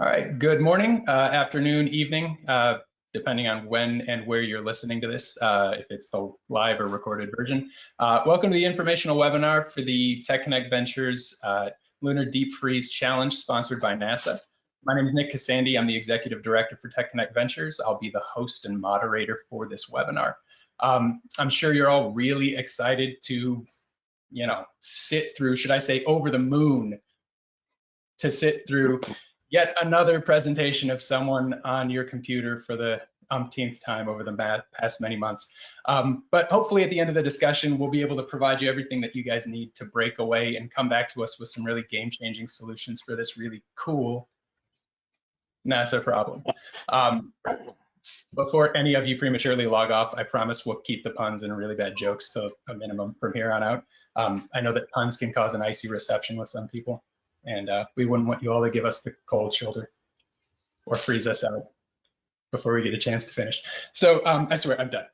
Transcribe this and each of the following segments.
All right, good morning, afternoon, evening, depending on when and where you're listening to this, if it's the live or recorded version. Welcome to the informational webinar for the TechConnect Ventures Lunar Deep Freeze Challenge sponsored by NASA. My name is Nick Cassandi. I'm the Executive Director for TechConnect Ventures. I'll be the host and moderator for this webinar. I'm sure you're all really excited to, sit through, should I say over the moon, to sit through yet another presentation of someone on your computer for the umpteenth time over the past many months. But hopefully at the end of the discussion, we'll be able to provide you everything that you guys need to break away and come back to us with some really game-changing solutions for this really cool NASA problem. Before any of you prematurely log off, I promise we'll keep the puns and really bad jokes to a minimum from here on out. I know that puns can cause an icy reception with some people, and we wouldn't want you all to give us the cold shoulder or freeze us out before we get a chance to finish. So I swear, I'm done.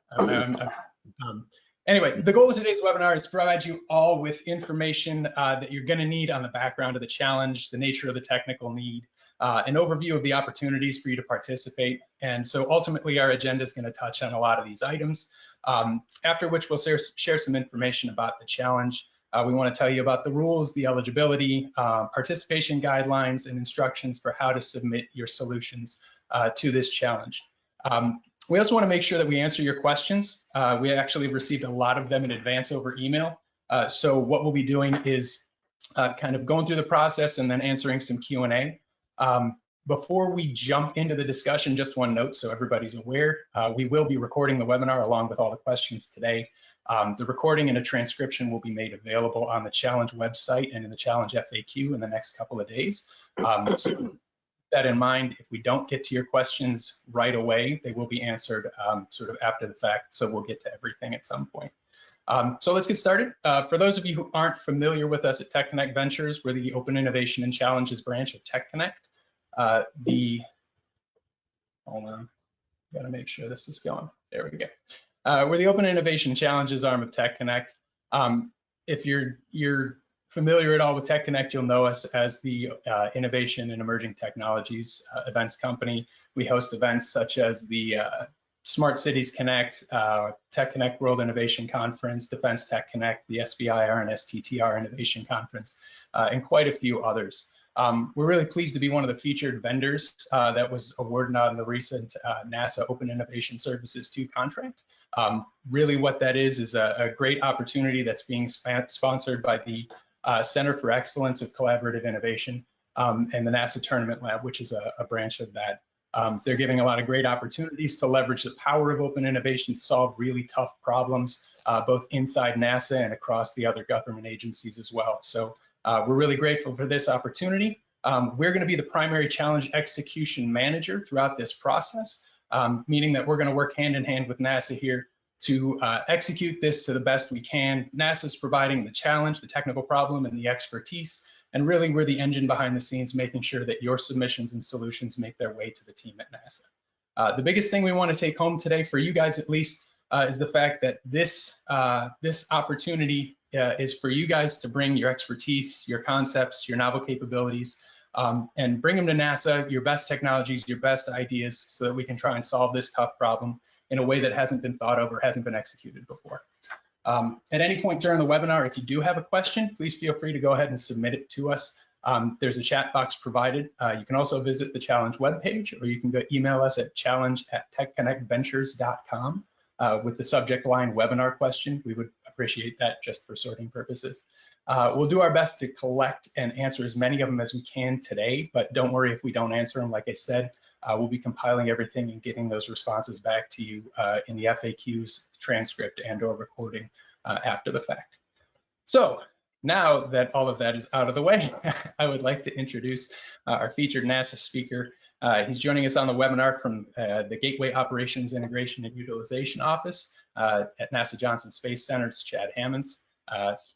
Anyway, the goal of today's webinar is to provide you all with information that you're going to need on the background of the challenge, the nature of the technical need, an overview of the opportunities for you to participate. And so ultimately, our agenda is going to touch on a lot of these items, after which we'll share some information about the challenge. We want to tell you about the rules, the eligibility, participation guidelines, and instructions for how to submit your solutions to this challenge. We also want to make sure that we answer your questions. We actually have received a lot of them in advance over email. So what we'll be doing is kind of going through the process and then answering some Q&A. Before we jump into the discussion, just one note so everybody's aware, we will be recording the webinar along with all the questions today. The recording and a transcription will be made available on the challenge website and in the challenge FAQ in the next couple of days. So keep that in mind. If we don't get to your questions right away, they will be answered sort of after the fact. So we'll get to everything at some point. So let's get started. For those of you who aren't familiar with us at TechConnect Ventures, we're the Open Innovation and Challenges branch of TechConnect. Hold on, gotta make sure this is going. There we go. We're the Open Innovation Challenges arm of TechConnect. If you're familiar at all with TechConnect, you'll know us as the Innovation and Emerging Technologies events company. We host events such as the Smart Cities Connect, TechConnect World Innovation Conference, Defense Tech Connect, the SBIR and STTR Innovation Conference, and quite a few others. We're really pleased to be one of the featured vendors that was awarded on the recent NASA Open Innovation Services 2 contract. Really what that is a great opportunity that's being sponsored by the Center for Excellence of Collaborative Innovation and the NASA Tournament Lab, which is a branch of that. They're giving a lot of great opportunities to leverage the power of open innovation to solve really tough problems, both inside NASA and across the other government agencies as well. So we're really grateful for this opportunity. We're going to be the primary challenge execution manager throughout this process, meaning that we're going to work hand in hand with NASA here to execute this to the best we can. NASA's providing the challenge, the technical problem, and the expertise. And really, we're the engine behind the scenes, making sure that your submissions and solutions make their way to the team at NASA. The biggest thing we want to take home today, for you guys at least, is the fact that this opportunity is for you guys to bring your expertise, your concepts, your novel capabilities, and bring them to NASA, your best technologies, your best ideas, so that we can try and solve this tough problem in a way that hasn't been thought of or hasn't been executed before. At any point during the webinar, if you do have a question, please feel free to go ahead and submit it to us. There's a chat box provided. You can also visit the challenge webpage, or you can email us at challenge@techconnectventures.com with the subject line webinar question. We would appreciate that just for sorting purposes. We'll do our best to collect and answer as many of them as we can today, but don't worry if we don't answer them. Like I said, we'll be compiling everything and getting those responses back to you in the FAQs, transcript, and/or recording after the fact. So now that all of that is out of the way, I would like to introduce our featured NASA speaker. He's joining us on the webinar from the Gateway Operations Integration and Utilization Office at NASA Johnson Space Center. It's Chad Hammonds.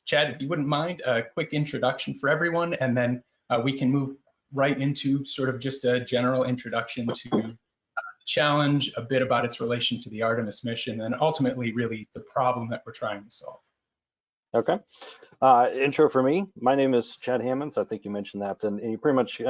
Chad, if you wouldn't mind, a quick introduction for everyone, and then we can move right into sort of just a general introduction to the challenge, a bit about its relation to the Artemis mission, and ultimately really the problem that we're trying to solve. Okay. Intro for me. My name is Chad Hammonds. I think you mentioned that, and you pretty much,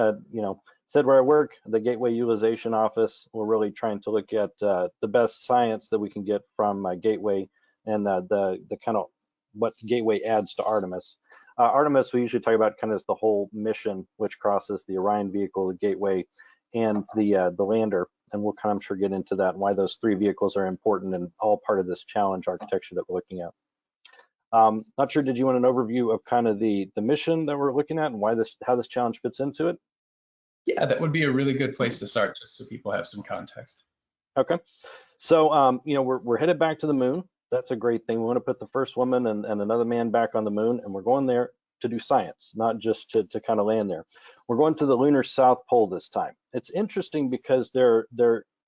said where I work, the Gateway Utilization Office. We're really trying to look at the best science that we can get from Gateway and the kind of what Gateway adds to Artemis. Artemis, we usually talk about kind of as the whole mission, which crosses the Orion vehicle, the Gateway, and the lander. And we'll kind of, I'm sure, get into that and why those three vehicles are important and all part of this challenge architecture that we're looking at. Not sure, did you want an overview of kind of the mission that we're looking at and why how this challenge fits into it? Yeah, that would be a really good place to start, just so people have some context. Okay, so we're headed back to the moon. That's a great thing. We want to put the first woman and another man back on the moon, and we're going there to do science, not just to kind of land there. We're going to the lunar South Pole this time. It's interesting because there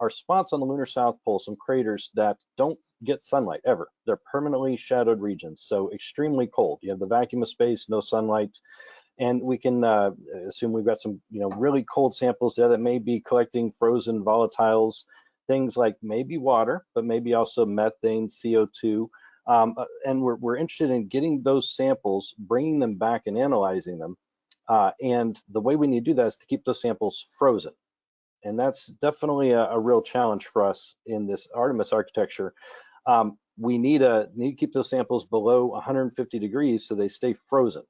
are spots on the lunar South Pole, some craters that don't get sunlight ever. They're permanently shadowed regions, so extremely cold. You have the vacuum of space, no sunlight, and we can assume we've got some really cold samples there that may be collecting frozen volatiles, things like maybe water, but maybe also methane, CO2. And we're interested in getting those samples, bringing them back and analyzing them. And the way we need to do that is to keep those samples frozen. And that's definitely a real challenge for us in this Artemis architecture. We need to keep those samples below 150 degrees so they stay frozen.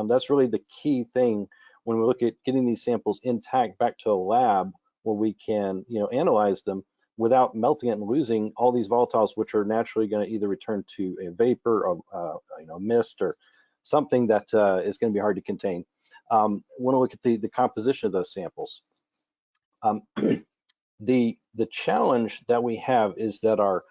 That's really the key thing when we look at getting these samples intact back to a lab where we can analyze them without melting it and losing all these volatiles, which are naturally going to either return to a vapor or mist or something that is going to be hard to contain. Want to look at the composition of those samples. The challenge that we have is that our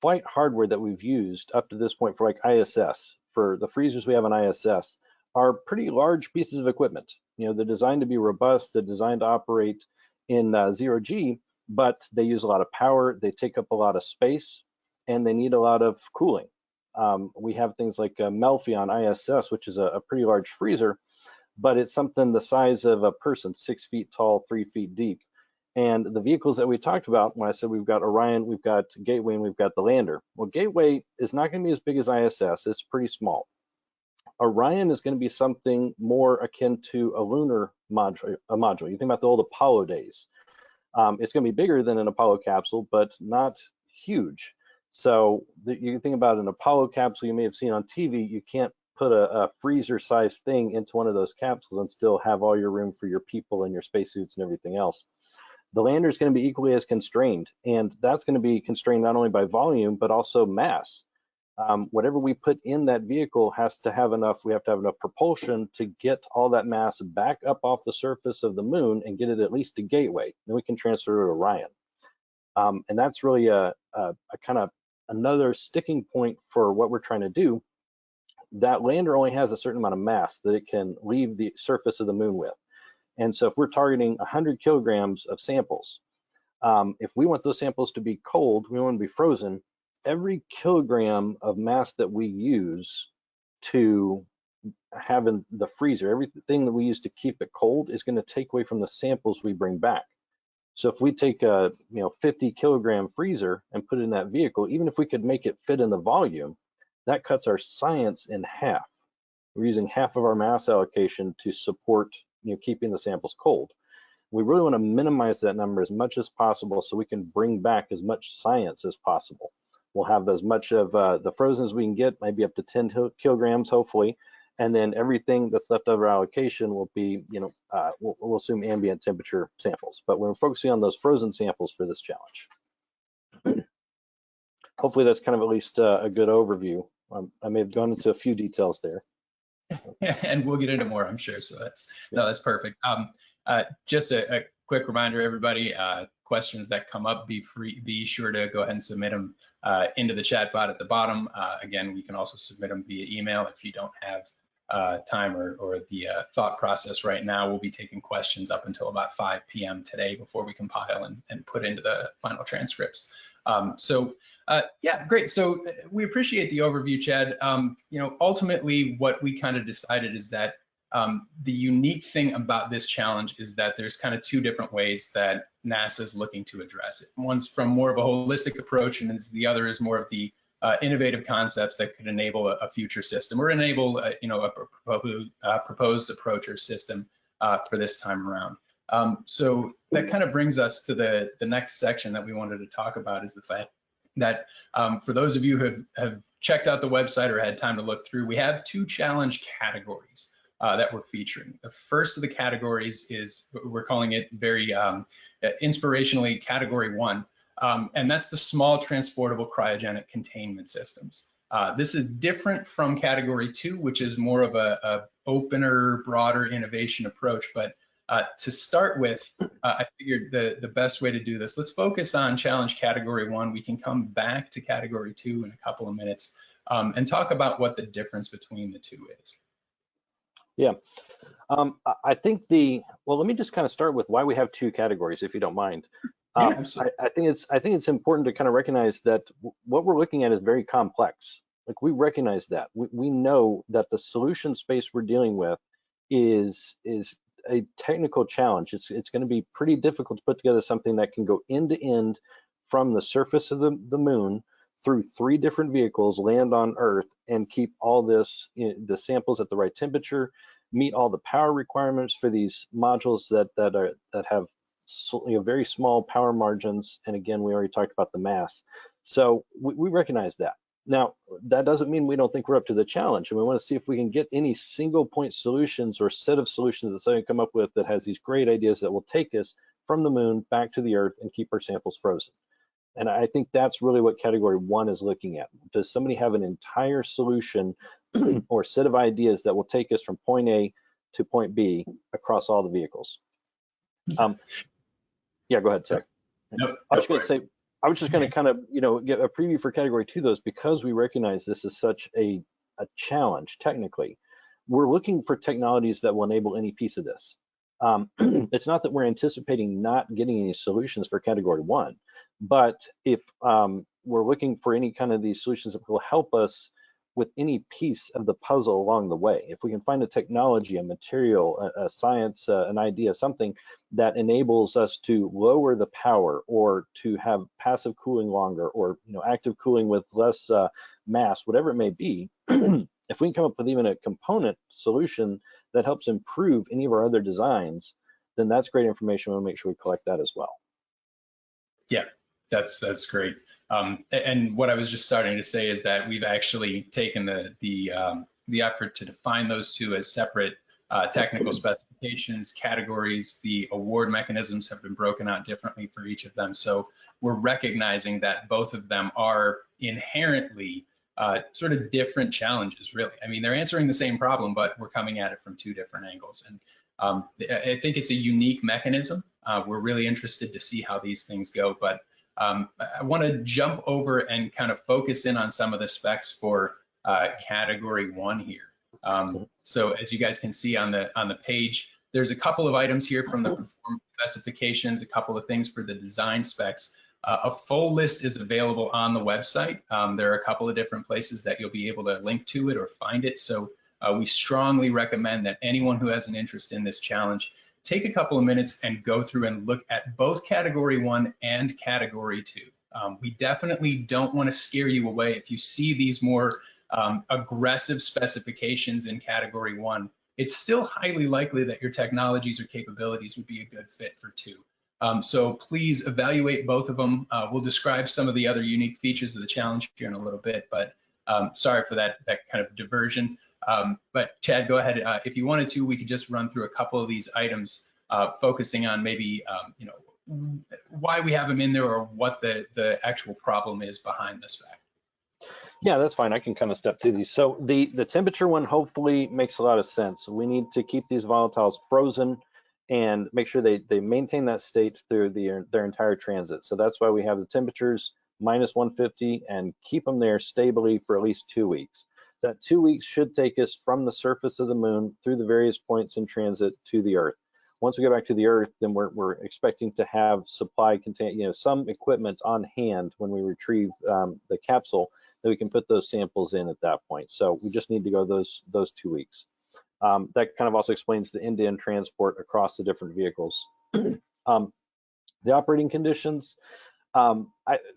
flight hardware that we've used up to this point for like ISS, for the freezers we have on ISS, are pretty large pieces of equipment. They're designed to be robust, they're designed to operate in zero G, but they use a lot of power, they take up a lot of space, and they need a lot of cooling. We have things like Melfi on ISS, which is a pretty large freezer, but it's something the size of a person, 6 feet tall, 3 feet deep. And the vehicles that we talked about, when I said we've got Orion, we've got Gateway, and we've got the lander. Well, Gateway is not going to be as big as ISS. It's pretty small. Orion is going to be something more akin to a lunar module. You think about the old Apollo days. It's going to be bigger than an Apollo capsule, but not huge. So you think about an Apollo capsule you may have seen on TV. You can't put a freezer-sized thing into one of those capsules and still have all your room for your people and your spacesuits and everything else. The lander is going to be equally as constrained, and that's going to be constrained not only by volume, but also mass. Whatever we put in that vehicle has to have enough, we have to have enough propulsion to get all that mass back up off the surface of the moon and get it at least to Gateway. Then we can transfer it to Orion. And that's really a kind of another sticking point for what we're trying to do. That lander only has a certain amount of mass that it can leave the surface of the moon with. And so if we're targeting 100 kilograms of samples, if we want those samples to be cold, we want to be frozen, every kilogram of mass that we use to have in the freezer, everything that we use to keep it cold is going to take away from the samples we bring back. So if we take a 50 kilogram freezer and put it in that vehicle, even if we could make it fit in the volume, that cuts our science in half. We're using half of our mass allocation to support keeping the samples cold. We really want to minimize that number as much as possible so we can bring back as much science as possible. We'll have as much of the frozen as we can get, maybe up to 10 kilograms, hopefully. And then everything that's left of our allocation will be, we'll assume ambient temperature samples. But we're focusing on those frozen samples for this challenge. Hopefully that's kind of at least a good overview. I may have gone into a few details there. And we'll get into more, I'm sure. So that's perfect. Just a quick reminder, everybody, questions that come up, be sure to go ahead and submit them into the chat bot at the bottom. Again, we can also submit them via email if you don't have time or the thought process right now. We'll be taking questions up until about 5 p.m. today before we compile and put into the final transcripts. Yeah, great. So we appreciate the overview, Chad. Ultimately what we kind of decided is that the unique thing about this challenge is that there's kind of two different ways that NASA is looking to address it. One's from more of a holistic approach, and the other is more of the innovative concepts that could enable a future system or enable a proposed approach or system for this time around. So that kind of brings us to the next section that we wanted to talk about, is the fact that for those of you who have checked out the website or had time to look through, we have 2 challenge categories that we're featuring. The first of the categories is, we're calling it very inspirationally, Category 1, and that's the small transportable cryogenic containment systems. This is different from Category 2, which is more of a opener, broader innovation approach. But to start with, I figured the best way to do this, let's focus on challenge Category 1. We can come back to Category 2 in a couple of minutes and talk about what the difference between the two is. Yeah, I think well, let me just kind of start with why we have 2 categories, if you don't mind. Yeah, absolutely. I think it's important to kind of recognize that what we're looking at is very complex. Like, we recognize that. We know that the solution space we're dealing with is a technical challenge. It's going to be pretty difficult to put together something that can go end to end from the surface of the moon through 3 different vehicles, land on Earth, and keep all this, the samples at the right temperature, meet all the power requirements for these modules that have very small power margins. And again, we already talked about the mass. So we recognize that. Now, that doesn't mean we don't think we're up to the challenge, and we want to see if we can get any single point solutions or set of solutions that somebody come up with that has these great ideas that will take us from the moon back to the Earth and keep our samples frozen. And I think that's really what Category 1 is looking at. Does somebody have an entire solution or set of ideas that will take us from point A to point B across all the vehicles? Yeah, go ahead, Tech. Nope, I was just going to kind of, get a preview for Category 2, those, because we recognize this is such a challenge technically. We're looking for technologies that will enable any piece of this. It's not that we're anticipating not getting any solutions for Category 1, but if we're looking for any kind of these solutions that will help us with any piece of the puzzle along the way. If we can find a technology, a material, a science, an idea, something that enables us to lower the power, or to have passive cooling longer, or active cooling with less mass, whatever it may be, if we can come up with even a component solution that helps improve any of our other designs, then that's great information. We'll make sure we collect that as well. Yeah, that's great. And what I was just starting to say is that we've actually taken the effort to define those 2 as separate technical specifications, categories. The award mechanisms have been broken out differently for each of them. So we're recognizing that both of them are inherently sort of different challenges, really. I mean, they're answering the same problem, but we're coming at it from 2 different angles. And I think it's a unique mechanism. We're really interested to see how these things go, but I want to jump over and kind of focus in on some of the specs for Category 1 here. So as you guys can see on the page, there's a couple of items here from the performance specifications, a couple of things for the design specs. A full list is available on the website. There are a couple of different places that you'll be able to link to it or find it. So we strongly recommend that anyone who has an interest in this challenge take a couple of minutes and go through and look at both Category 1 and Category 2. We definitely don't want to scare you away. If you see these more aggressive specifications in Category 1, it's still highly likely that your technologies or capabilities would be a good fit for 2. So please evaluate both of them. We'll describe some of the other unique features of the challenge here in a little bit, but sorry for that kind of diversion. But Chad, go ahead. If you wanted to, we could just run through a couple of these items, focusing on maybe why we have them in there, or what the actual problem is behind this fact. Yeah, that's fine. I can kind of step through these. So the temperature one hopefully makes a lot of sense. We need to keep these volatiles frozen and make sure they maintain that state through their entire transit. So that's why we have the temperatures -150 and keep them there stably for at least 2 weeks. That 2 weeks should take us from the surface of the moon through the various points in transit to the Earth. Once we get back to the Earth, then we're expecting to have supply contain, some equipment on hand when we retrieve the capsule, that we can put those samples in at that point. So we just need to go those 2 weeks. That kind of also explains the end-to-end transport across the different vehicles. The operating conditions,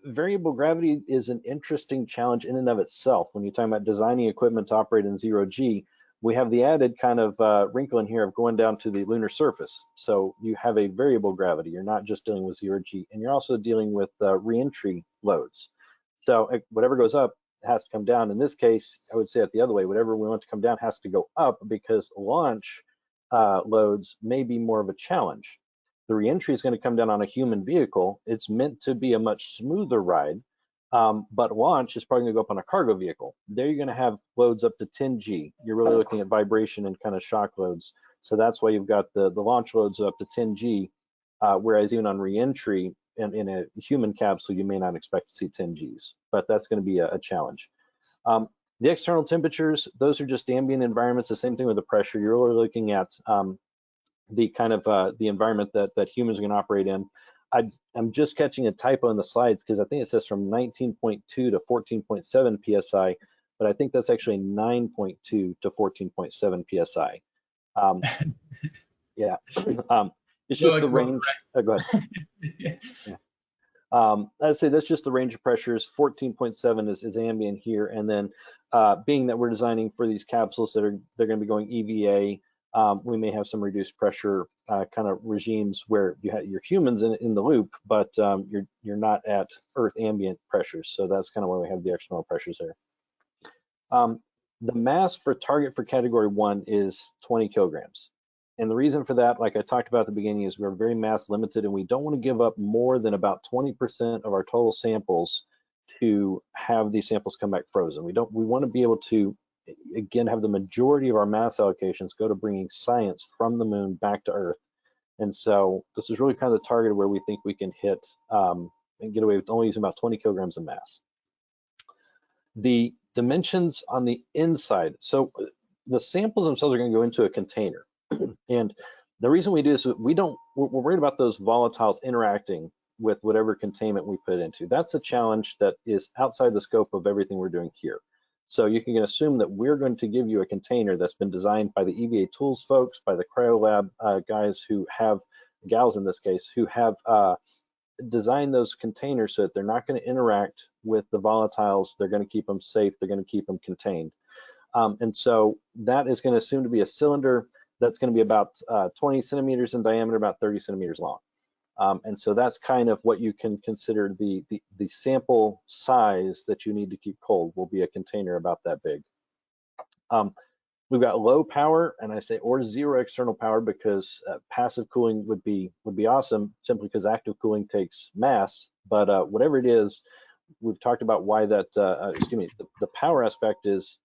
Variable gravity is an interesting challenge in and of itself. When you're talking about designing equipment to operate in zero G, we have the added kind of wrinkle in here of going down to the lunar surface. So you have a variable gravity. You're not just dealing with zero G, and you're also dealing with reentry loads. So whatever goes up has to come down. In this case, I would say it the other way. Whatever we want to come down has to go up because launch loads may be more of a challenge. The reentry is going to come down on a human vehicle. It's meant to be a much smoother ride, but launch is probably going to go up on a cargo vehicle. There you're going to have loads up to 10 G. You're really looking at vibration and kind of shock loads. So that's why you've got the launch loads up to 10 G, whereas even on reentry in a human capsule, you may not expect to see 10 Gs, but that's going to be a challenge. The external temperatures, those are just ambient environments. The same thing with the pressure. You're really looking at the kind of the environment that humans are going to operate in. I'm just catching a typo in the slides because I think it says from 19.2 to 14.7 psi, but I think that's actually 9.2 to 14.7 psi. Yeah, it's just the range. Go ahead. Yeah. I'd say that's just the range of pressures. 14.7 is ambient here, and then being that we're designing for these capsules they're going to be going EVA. We may have some reduced pressure kind of regimes where you have your humans in the loop, but you're not at Earth ambient pressures. So that's kind of why we have the external pressures there. The mass for target for category 1 is 20 kilograms. And the reason for that, like I talked about at the beginning, is we're very mass limited and we don't want to give up more than about 20% of our total samples to have these samples come back frozen. We want to be able to, again, have the majority of our mass allocations go to bringing science from the moon back to Earth. And so this is really kind of the target where we think we can hit and get away with only using about 20 kilograms of mass. The dimensions on the inside. So the samples themselves are going to go into a container. And the reason we do this, we're worried about those volatiles interacting with whatever containment we put into. That's a challenge that is outside the scope of everything we're doing here. So you can assume that we're going to give you a container that's been designed by the EVA tools folks, by the cryolab guys who have, gals in this case, who have designed those containers so that they're not going to interact with the volatiles. They're going to keep them safe. They're going to keep them contained. And so that is going to assume to be a cylinder that's going to be about 20 centimeters in diameter, about 30 centimeters long. And so that's kind of what you can consider the sample size that you need to keep cold will be a container about that big. We've got low power, and I say or zero external power because passive cooling would be awesome simply because active cooling takes mass. But whatever it is, we've talked about why that. The power aspect is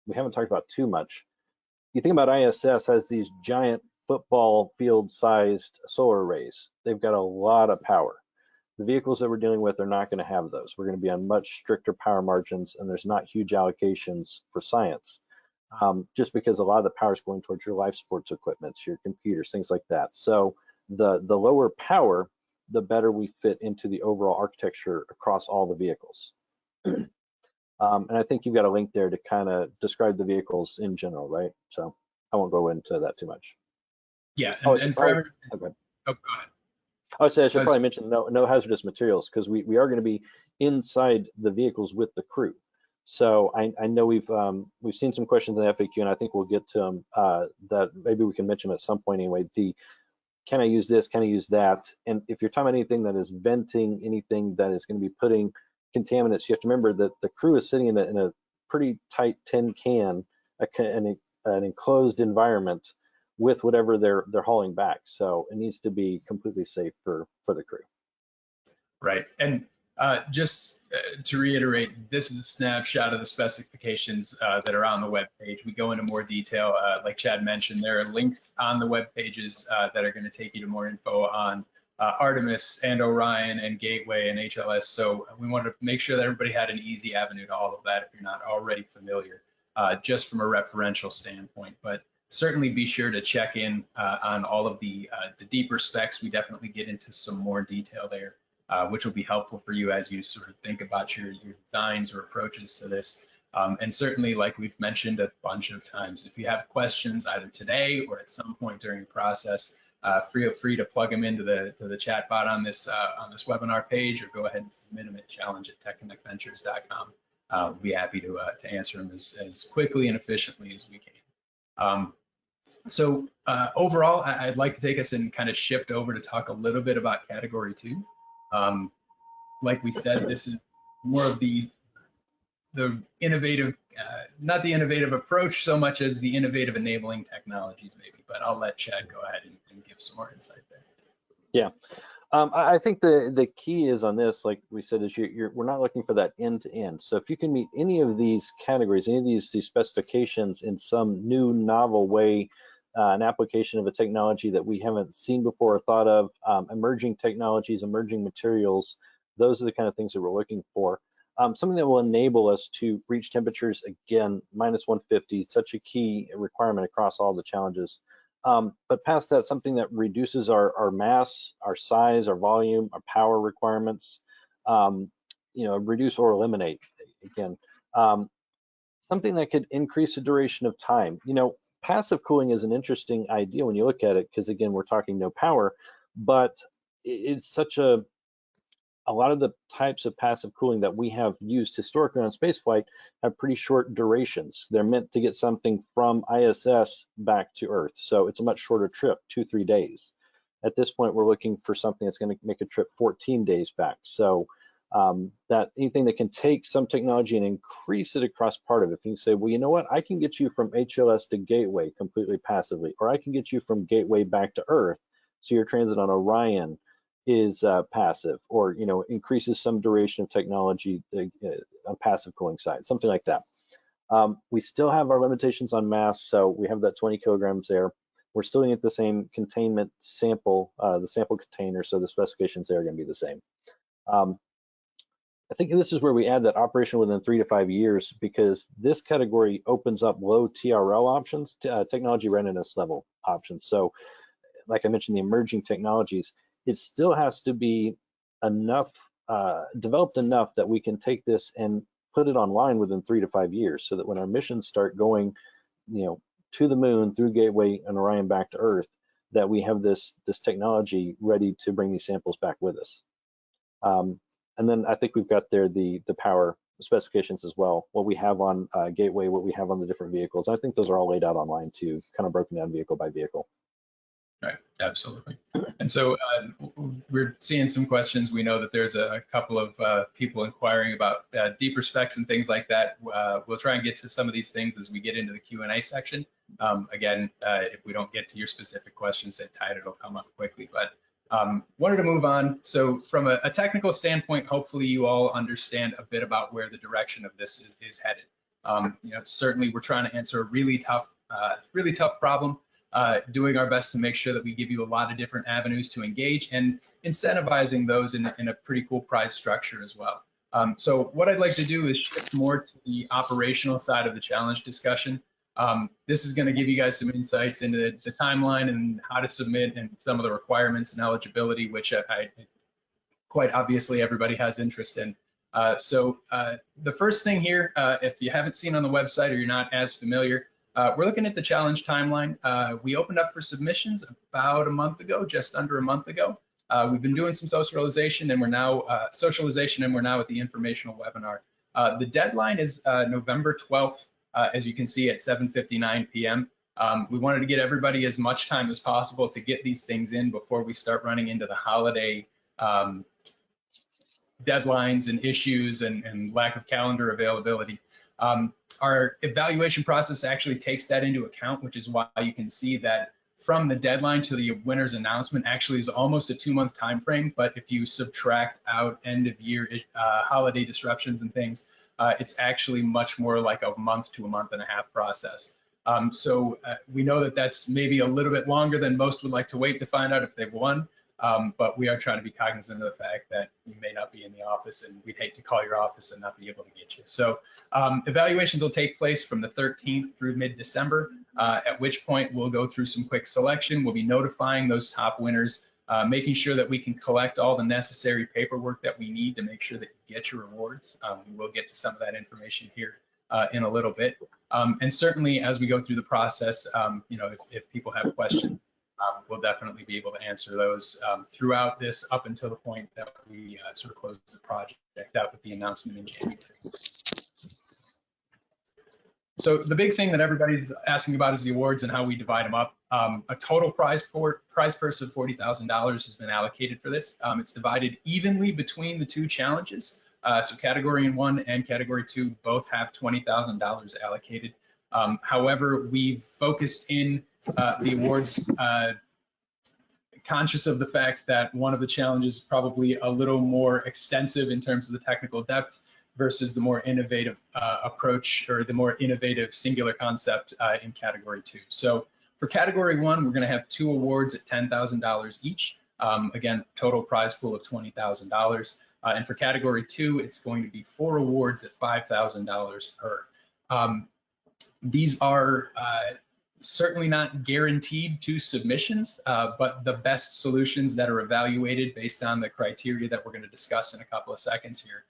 we haven't talked about too much. You think about ISS as these giant football field sized solar arrays. They've got a lot of power. The vehicles that we're dealing with are not going to have those. We're going to be on much stricter power margins and there's not huge allocations for science just because a lot of the power is going towards your life sports equipment, your computers, things like that. So the lower power, the better we fit into the overall architecture across all the vehicles. And I think you've got a link there to kind of describe the vehicles in general, right? So I won't go into that too much. Yeah, and for everyone, oh, go ahead. I should probably mention no hazardous materials because we are going to be inside the vehicles with the crew. So I know we've seen some questions in the FAQ, and I think we'll get to them that maybe we can mention at some point anyway. Can I use this? Can I use that? And if you're talking about anything that is venting, anything that is going to be putting contaminants, you have to remember that the crew is sitting in a pretty tight tin can, an enclosed environment with whatever they're hauling back. So it needs to be completely safe for the crew. Right. And just to reiterate, this is a snapshot of the specifications that are on the web page. We go into more detail. Like Chad mentioned, there are links on the web pages that are going to take you to more info on Artemis and Orion and Gateway and HLS. So we wanted to make sure that everybody had an easy avenue to all of that if you're not already familiar, just from a referential standpoint. But certainly be sure to check in on all of the deeper specs. We definitely get into some more detail there, which will be helpful for you as you sort of think about your designs or approaches to this. And certainly, like we've mentioned a bunch of times, if you have questions either today or at some point during the process, feel free to plug them into the chat bot on this webinar page, or go ahead and submit them at challenge@techconnectventures.com. We'll be happy to answer them as quickly and efficiently as we can. So overall, I'd like to take us and kind of shift over to talk a little bit about category 2. Like we said, this is more of the innovative, not the innovative approach so much as the innovative enabling technologies maybe, but I'll let Chad go ahead and give some more insight there. Yeah, I think the key is on this, like we said, is we're not looking for that end to end. So if you can meet any of these categories, any of these specifications in some new novel way, an application of a technology that we haven't seen before or thought of, emerging technologies, emerging materials, those are the kind of things that we're looking for. Something that will enable us to reach temperatures, again, minus 150, such a key requirement across all the challenges. But past that, something that reduces our mass, our size, our volume, our power requirements, reduce or eliminate, again. Something that could increase the duration of time. Passive cooling is an interesting idea when you look at it, because again, we're talking no power, but it's such a lot of the types of passive cooling that we have used historically on spaceflight have pretty short durations. They're meant to get something from ISS back to Earth. So it's a much shorter trip, 2-3 days. At this point, we're looking for something that's going to make a trip 14 days back. So that anything that can take some technology and increase it across part of it. If you can say, well, you know what, I can get you from HLS to Gateway completely passively, or I can get you from Gateway back to Earth. So your transit on Orion is passive, or increases some duration of technology on passive cooling side, something like that. We still have our limitations on mass, so we have that 20 kilograms there. We're still going to get the same containment sample, the sample container, so the specifications there are going to be the same. I think this is where we add that operation within 3 to 5 years, because this category opens up low TRL options, technology readiness level options. So like I mentioned, the emerging technologies, it still has to be enough, developed enough that we can take this and put it online within 3 to 5 years, so that when our missions start going, to the moon, through Gateway and Orion back to Earth, that we have this technology ready to bring these samples back with us. And then I think we've got there the power specifications as well, what we have on Gateway, what we have on the different vehicles. I think those are all laid out online too, kind of broken down vehicle by vehicle. Right, absolutely. And so we're seeing some questions. We know that there's a couple of people inquiring about deeper specs and things like that. We'll try and get to some of these things as we get into the Q&A section. Again, if we don't get to your specific questions, sit tight, it'll come up quickly. But wanted to move on. So from a technical standpoint, hopefully you all understand a bit about where the direction of this is headed. Certainly we're trying to answer a really tough problem. Doing our best to make sure that we give you a lot of different avenues to engage, and incentivizing those in a pretty cool prize structure as well. So what I'd like to do is shift more to the operational side of the challenge discussion. This is going to give you guys some insights into the timeline and how to submit and some of the requirements and eligibility, which I quite obviously everybody has interest in. So the first thing here, if you haven't seen on the website or you're not as familiar, we're looking at the challenge timeline. We opened up for submissions about a month ago, just under a month ago. We've been doing some socialization, and we're now at the informational webinar. The deadline is November 12th, as you can see, at 7:59 p.m. We wanted to get everybody as much time as possible to get these things in before we start running into the holiday deadlines and issues and lack of calendar availability. Our evaluation process actually takes that into account, which is why you can see that from the deadline to the winner's announcement actually is almost a 2-month time frame. But if you subtract out end of year holiday disruptions and things, it's actually much more like a month to a month and a half process. So we know that that's maybe a little bit longer than most would like to wait to find out if they've won. But we are trying to be cognizant of the fact that you may not be in the office, and we'd hate to call your office and not be able to get you. So evaluations will take place from the 13th through mid-December, at which point we'll go through some quick selection. We'll be notifying those top winners, making sure that we can collect all the necessary paperwork that we need to make sure that you get your rewards. We will get to some of that information here in a little bit. And certainly as we go through the process, if people have questions, we'll definitely be able to answer those throughout this up until the point that we sort of close the project out with the announcement in January. So the big thing that everybody's asking about is the awards and how we divide them up. A total prize purse of $40,000 has been allocated for this. It's divided evenly between the two challenges. So category 1 and category 2 both have $20,000 allocated. However, we've focused in the awards conscious of the fact that one of the challenges is probably a little more extensive in terms of the technical depth versus the more innovative approach or the more innovative singular concept in category 2. So for category 1, we're going to have 2 awards at $10,000 each. Again, total prize pool of $20,000. And for category 2, it's going to be 4 awards at $5,000 per. These are certainly not guaranteed to submissions, but the best solutions that are evaluated based on the criteria that we're going to discuss in a couple of seconds here.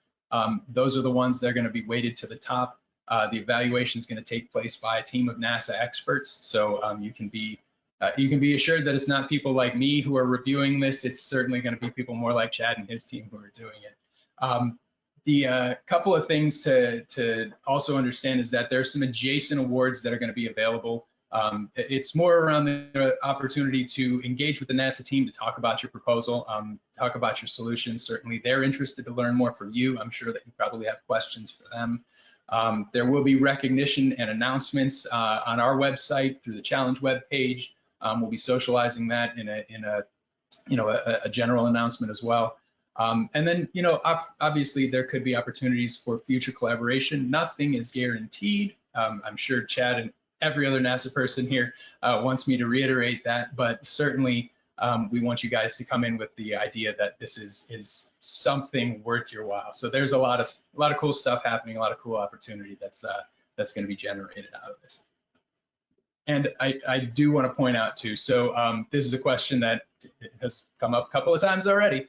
Those are the ones that are going to be weighted to the top. The evaluation is going to take place by a team of NASA experts, so you can be assured that it's not people like me who are reviewing this. It's certainly going to be people more like Chad and his team who are doing it. The couple of things to also understand is that there's some adjacent awards that are going to be available. It's more around the opportunity to engage with the NASA team to talk about your proposal, talk about your solutions. Certainly they're interested to learn more from you. I'm sure that you probably have questions for them. There will be recognition and announcements on our website through the challenge web page. We'll be socializing that in a general announcement as well. And then, obviously there could be opportunities for future collaboration. Nothing is guaranteed. I'm sure Chad and every other NASA person here wants me to reiterate that, but certainly we want you guys to come in with the idea that this is something worth your while. So there's a lot of cool stuff happening, a lot of cool opportunity that's going to be generated out of this. And I do want to point out too, so this is a question that has come up a couple of times already.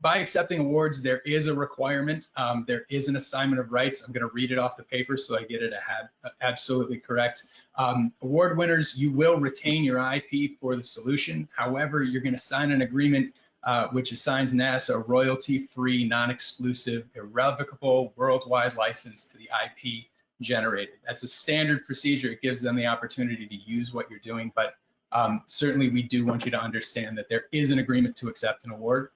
By accepting awards, there is a requirement. There is an assignment of rights. I'm going to read it off the paper so I get it absolutely correct. Award winners, you will retain your IP for the solution. However, you're going to sign an agreement which assigns NASA a royalty-free, non-exclusive, irrevocable worldwide license to the IP generated. That's a standard procedure. It gives them the opportunity to use what you're doing, but certainly we do want you to understand that there is an agreement to accept an award.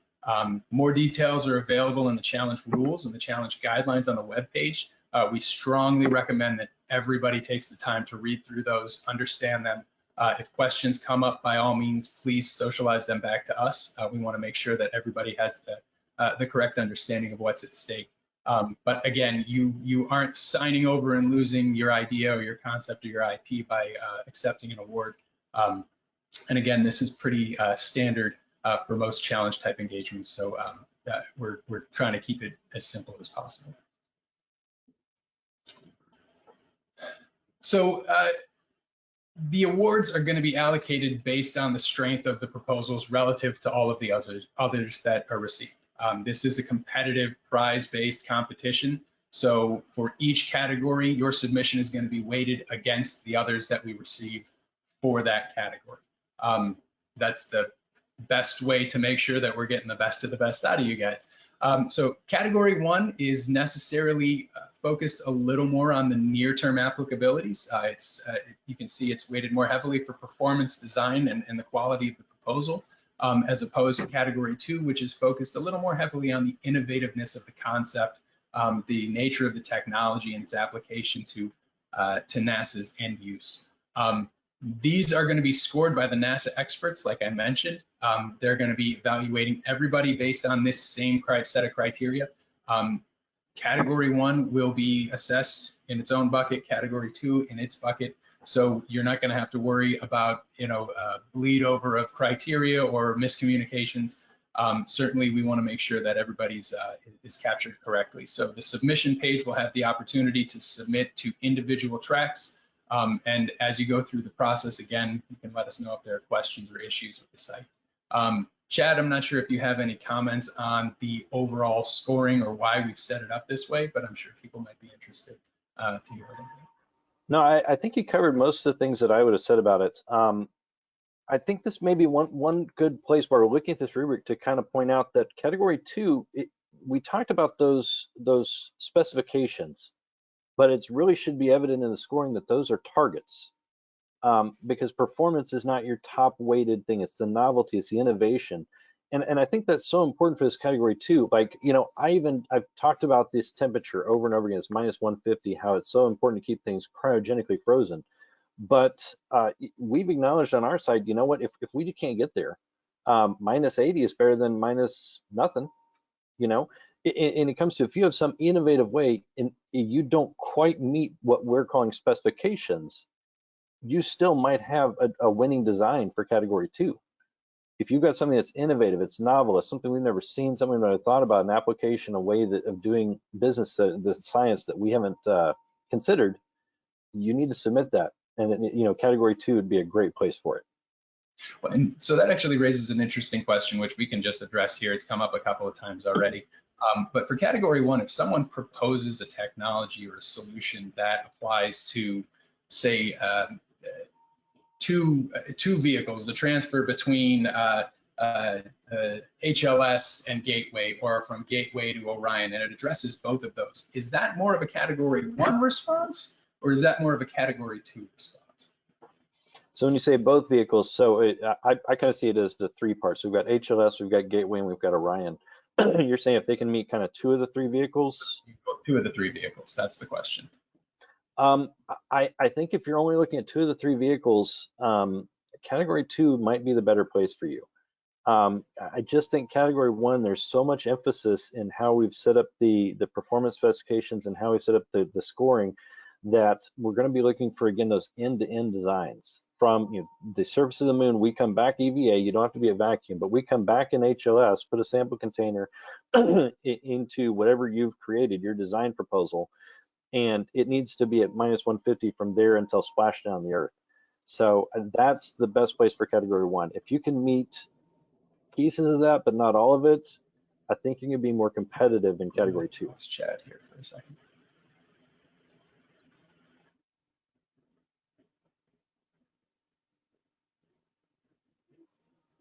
More details are available in the challenge rules and the challenge guidelines on the webpage. We strongly recommend that everybody takes the time to read through those, understand them. If questions come up, by all means, please socialize them back to us. We want to make sure that everybody has the correct understanding of what's at stake. But again, you aren't signing over and losing your idea or your concept or your IP by accepting an award. And again, this is pretty standard for most challenge type engagements. So we're trying to keep it as simple as possible. So the awards are going to be allocated based on the strength of the proposals relative to all of the others that are received. This is a competitive prize-based competition. So for each category, your submission is going to be weighted against the others that we receive for that category. That's the best way to make sure that we're getting the best of the best out of you guys. So category 1 is necessarily focused a little more on the near-term applicabilities. You can see it's weighted more heavily for performance, design, and the quality of the proposal, as opposed to category 2, which is focused a little more heavily on the innovativeness of the concept, the nature of the technology and its application to NASA's end use. These are going to be scored by the NASA experts, like I mentioned. They're going to be evaluating everybody based on this same set of criteria. Category 1 will be assessed in its own bucket, category 2 in its bucket. So you're not going to have to worry about, bleed over of criteria or miscommunications. Certainly, we want to make sure that everybody's is captured correctly. So the submission page will have the opportunity to submit to individual tracks. And as you go through the process, again, you can let us know if there are questions or issues with the site. Chad, I'm not sure if you have any comments on the overall scoring or why we've set it up this way, but I'm sure people might be interested to hear anything. No, I think you covered most of the things that I would have said about it. I think this may be one good place where we're looking at this rubric to kind of point out that category 2, we talked about those specifications, but it really should be evident in the scoring that those are targets, because performance is not your top weighted thing. It's the novelty, it's the innovation. And I think that's so important for this category 2. Like, you know, I've talked about this temperature over and over again. It's minus 150, how it's so important to keep things cryogenically frozen. But we've acknowledged on our side, you know what, if we can't get there, minus 80 is better than minus nothing, you know. And it comes to, if you have some innovative way and you don't quite meet what we're calling specifications, you still might have a winning design for category 2. If you've got something that's innovative, it's novel, it's something we've never seen, something that I thought about, an application, a way of doing business, the science that we haven't considered, you need to submit that. And you know, category 2 would be a great place for it. Well, and so that actually raises an interesting question, which we can just address here. It's come up a couple of times already. But for category 1, if someone proposes a technology or a solution that applies to, say, two vehicles, the transfer between HLS and Gateway, or from Gateway to Orion, and it addresses both of those, is that more of a category 1 response, or is that more of a category 2 response? So when you say both vehicles, so I kind of see it as the 3 parts. So we've got HLS, we've got Gateway, and we've got Orion. You're saying if they can meet kind of 2 of the 3 vehicles? 2 of the 3 vehicles, that's the question. I think if you're only looking at 2 of the 3 vehicles, category 2 might be the better place for you. I just think category 1, there's so much emphasis in how we've set up the performance specifications and how we've set up the scoring, that we're going to be looking for, again, those end-to-end designs. From, you know, the surface of the moon, we come back EVA, you don't have to be a vacuum, but we come back in HLS, put a sample container into whatever you've created, your design proposal, and it needs to be at minus 150 from there until splashdown on the Earth. So that's the best place for category 1. If you can meet pieces of that, but not all of it, I think you can be more competitive in category 2. Let's chat here for a second.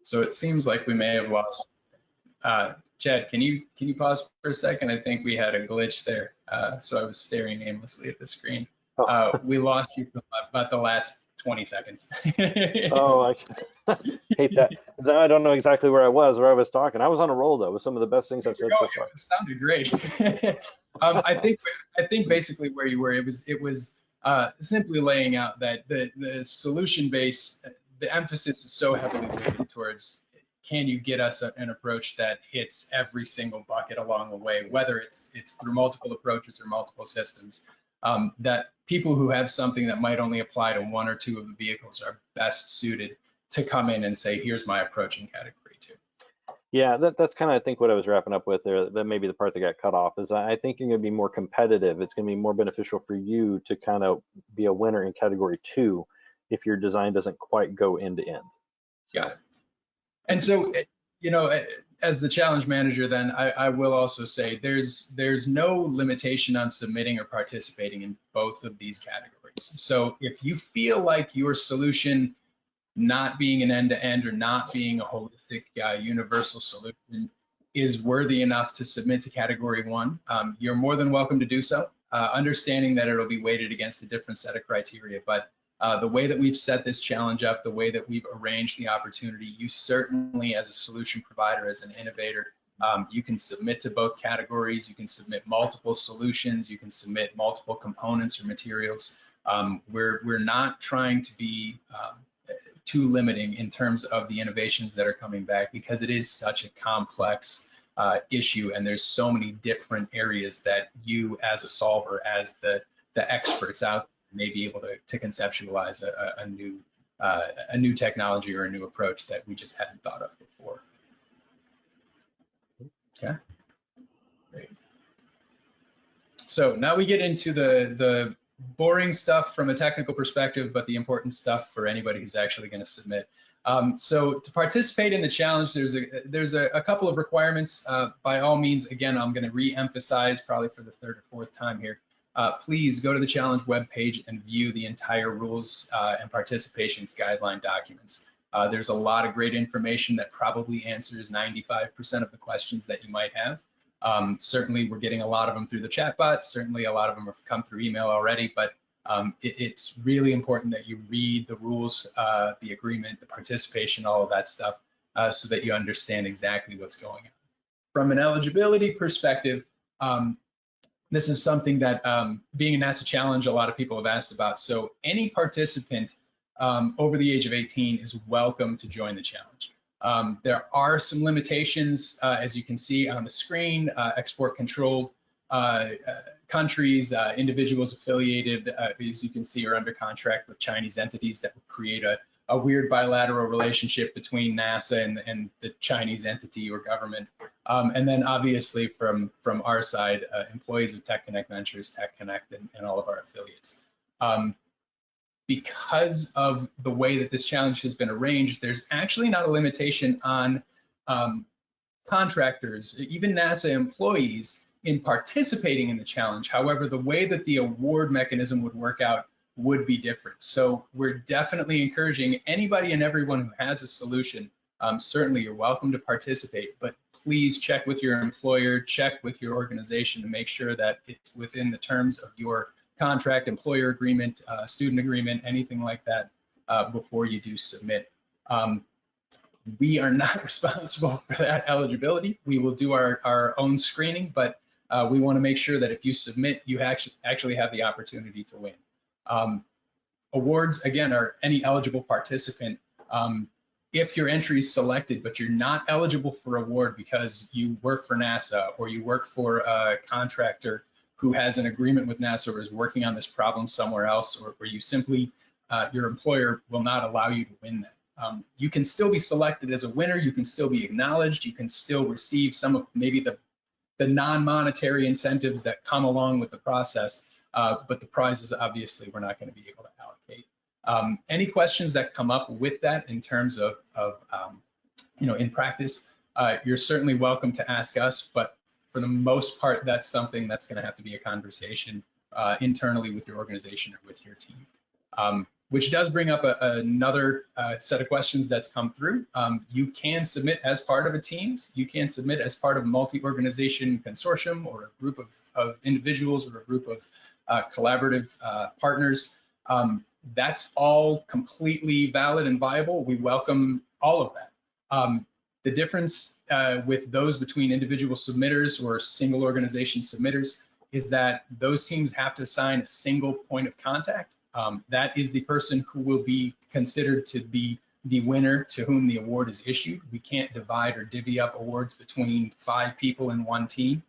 So it seems like we may have lost. Chad, can you pause for a second? I think we had a glitch there. So I was staring aimlessly at the screen. We lost you for about the last 20 seconds. Oh, I hate that. I don't know exactly where I was talking. I was on a roll though, with some of the best things I've said so far. It sounded great. I think basically where you were, it was simply laying out that the solution base, the emphasis is so heavily weighted towards, can you get us an approach that hits every single bucket along the way, whether it's through multiple approaches or multiple systems, that people who have something that might only apply to 1 or 2 of the vehicles are best suited to come in and say, here's my approach in category 2. Yeah, that's kind of, I think, what I was wrapping up with there. That may be the part that got cut off, is I think you're going to be more competitive. It's going to be more beneficial for you to kind of be a winner in category 2 if your design doesn't quite go end to end. Yeah. And so, you know, as the challenge manager, then I will also say there's no limitation on submitting or participating in both of these categories. So if you feel like your solution not being an end-to-end or not being a holistic universal solution is worthy enough to submit to category 1, you're more than welcome to do so, understanding that it'll be weighted against a different set of criteria. But the way that we've set this challenge up, the way that we've arranged the opportunity, you certainly, as a solution provider, as an innovator, you can submit to both categories. You can submit multiple solutions. You can submit multiple components or materials. We're not trying to be too limiting in terms of the innovations that are coming back, because it is such a complex issue, and there's so many different areas that you, as a solver, as the experts out there, may be able to conceptualize a new technology or a new approach that we just hadn't thought of before. Okay, great. So now we get into the boring stuff from a technical perspective, but the important stuff for anybody who's actually going to submit. So to participate in the challenge, there's a couple of requirements. By all means, again, I'm going to re-emphasize probably for the 3rd or 4th time here. Please go to the challenge webpage and view the entire rules and participations guideline documents. There's a lot of great information that probably answers 95% of the questions that you might have. Certainly, we're getting a lot of them through the chatbots. Certainly, a lot of them have come through email already, but it's really important that you read the rules, the agreement, the participation, all of that stuff, so that you understand exactly what's going on. From an eligibility perspective, this is something that being a NASA Challenge, a lot of people have asked about. So any participant over the age of 18 is welcome to join the challenge. There are some limitations, as you can see on the screen, export controlled countries, individuals affiliated, as you can see, are under contract with Chinese entities that would create a weird bilateral relationship between NASA and the Chinese entity or government. And then obviously from our side, employees of TechConnect Ventures, TechConnect, and all of our affiliates. Because of the way that this challenge has been arranged, there's actually not a limitation on contractors, even NASA employees, in participating in the challenge. However, the way that the award mechanism would work out would be different. So we're definitely encouraging anybody and everyone who has a solution. Certainly you're welcome to participate, but please check with your employer, check with your organization to make sure that it's within the terms of your contract, employer agreement, student agreement, anything like that before you do submit. We are not responsible for that eligibility. We will do our own screening, but we want to make sure that if you submit, you actually have the opportunity to win. Awards, again, are any eligible participant. If your entry is selected, but you're not eligible for award because you work for NASA or you work for a contractor who has an agreement with NASA or is working on this problem somewhere else, or you simply, your employer will not allow you to win that. You can still be selected as a winner. You can still be acknowledged. You can still receive some of maybe the non-monetary incentives that come along with the process, but the prizes, obviously, we're not going to be able to allocate. Any questions that come up with that in terms of in practice, you're certainly welcome to ask us, but for the most part, that's something that's going to have to be a conversation internally with your organization or with your team. Which does bring up another set of questions that's come through. You can submit as part of a Teams. You can submit as part of a multi-organization consortium or a group of individuals or a group of collaborative partners. That's all completely valid and viable. We welcome all of that. The difference with those between individual submitters or single organization submitters is that those teams have to assign a single point of contact. That is the person who will be considered to be the winner to whom the award is issued. We can't divide or divvy up awards between 5 people in one team.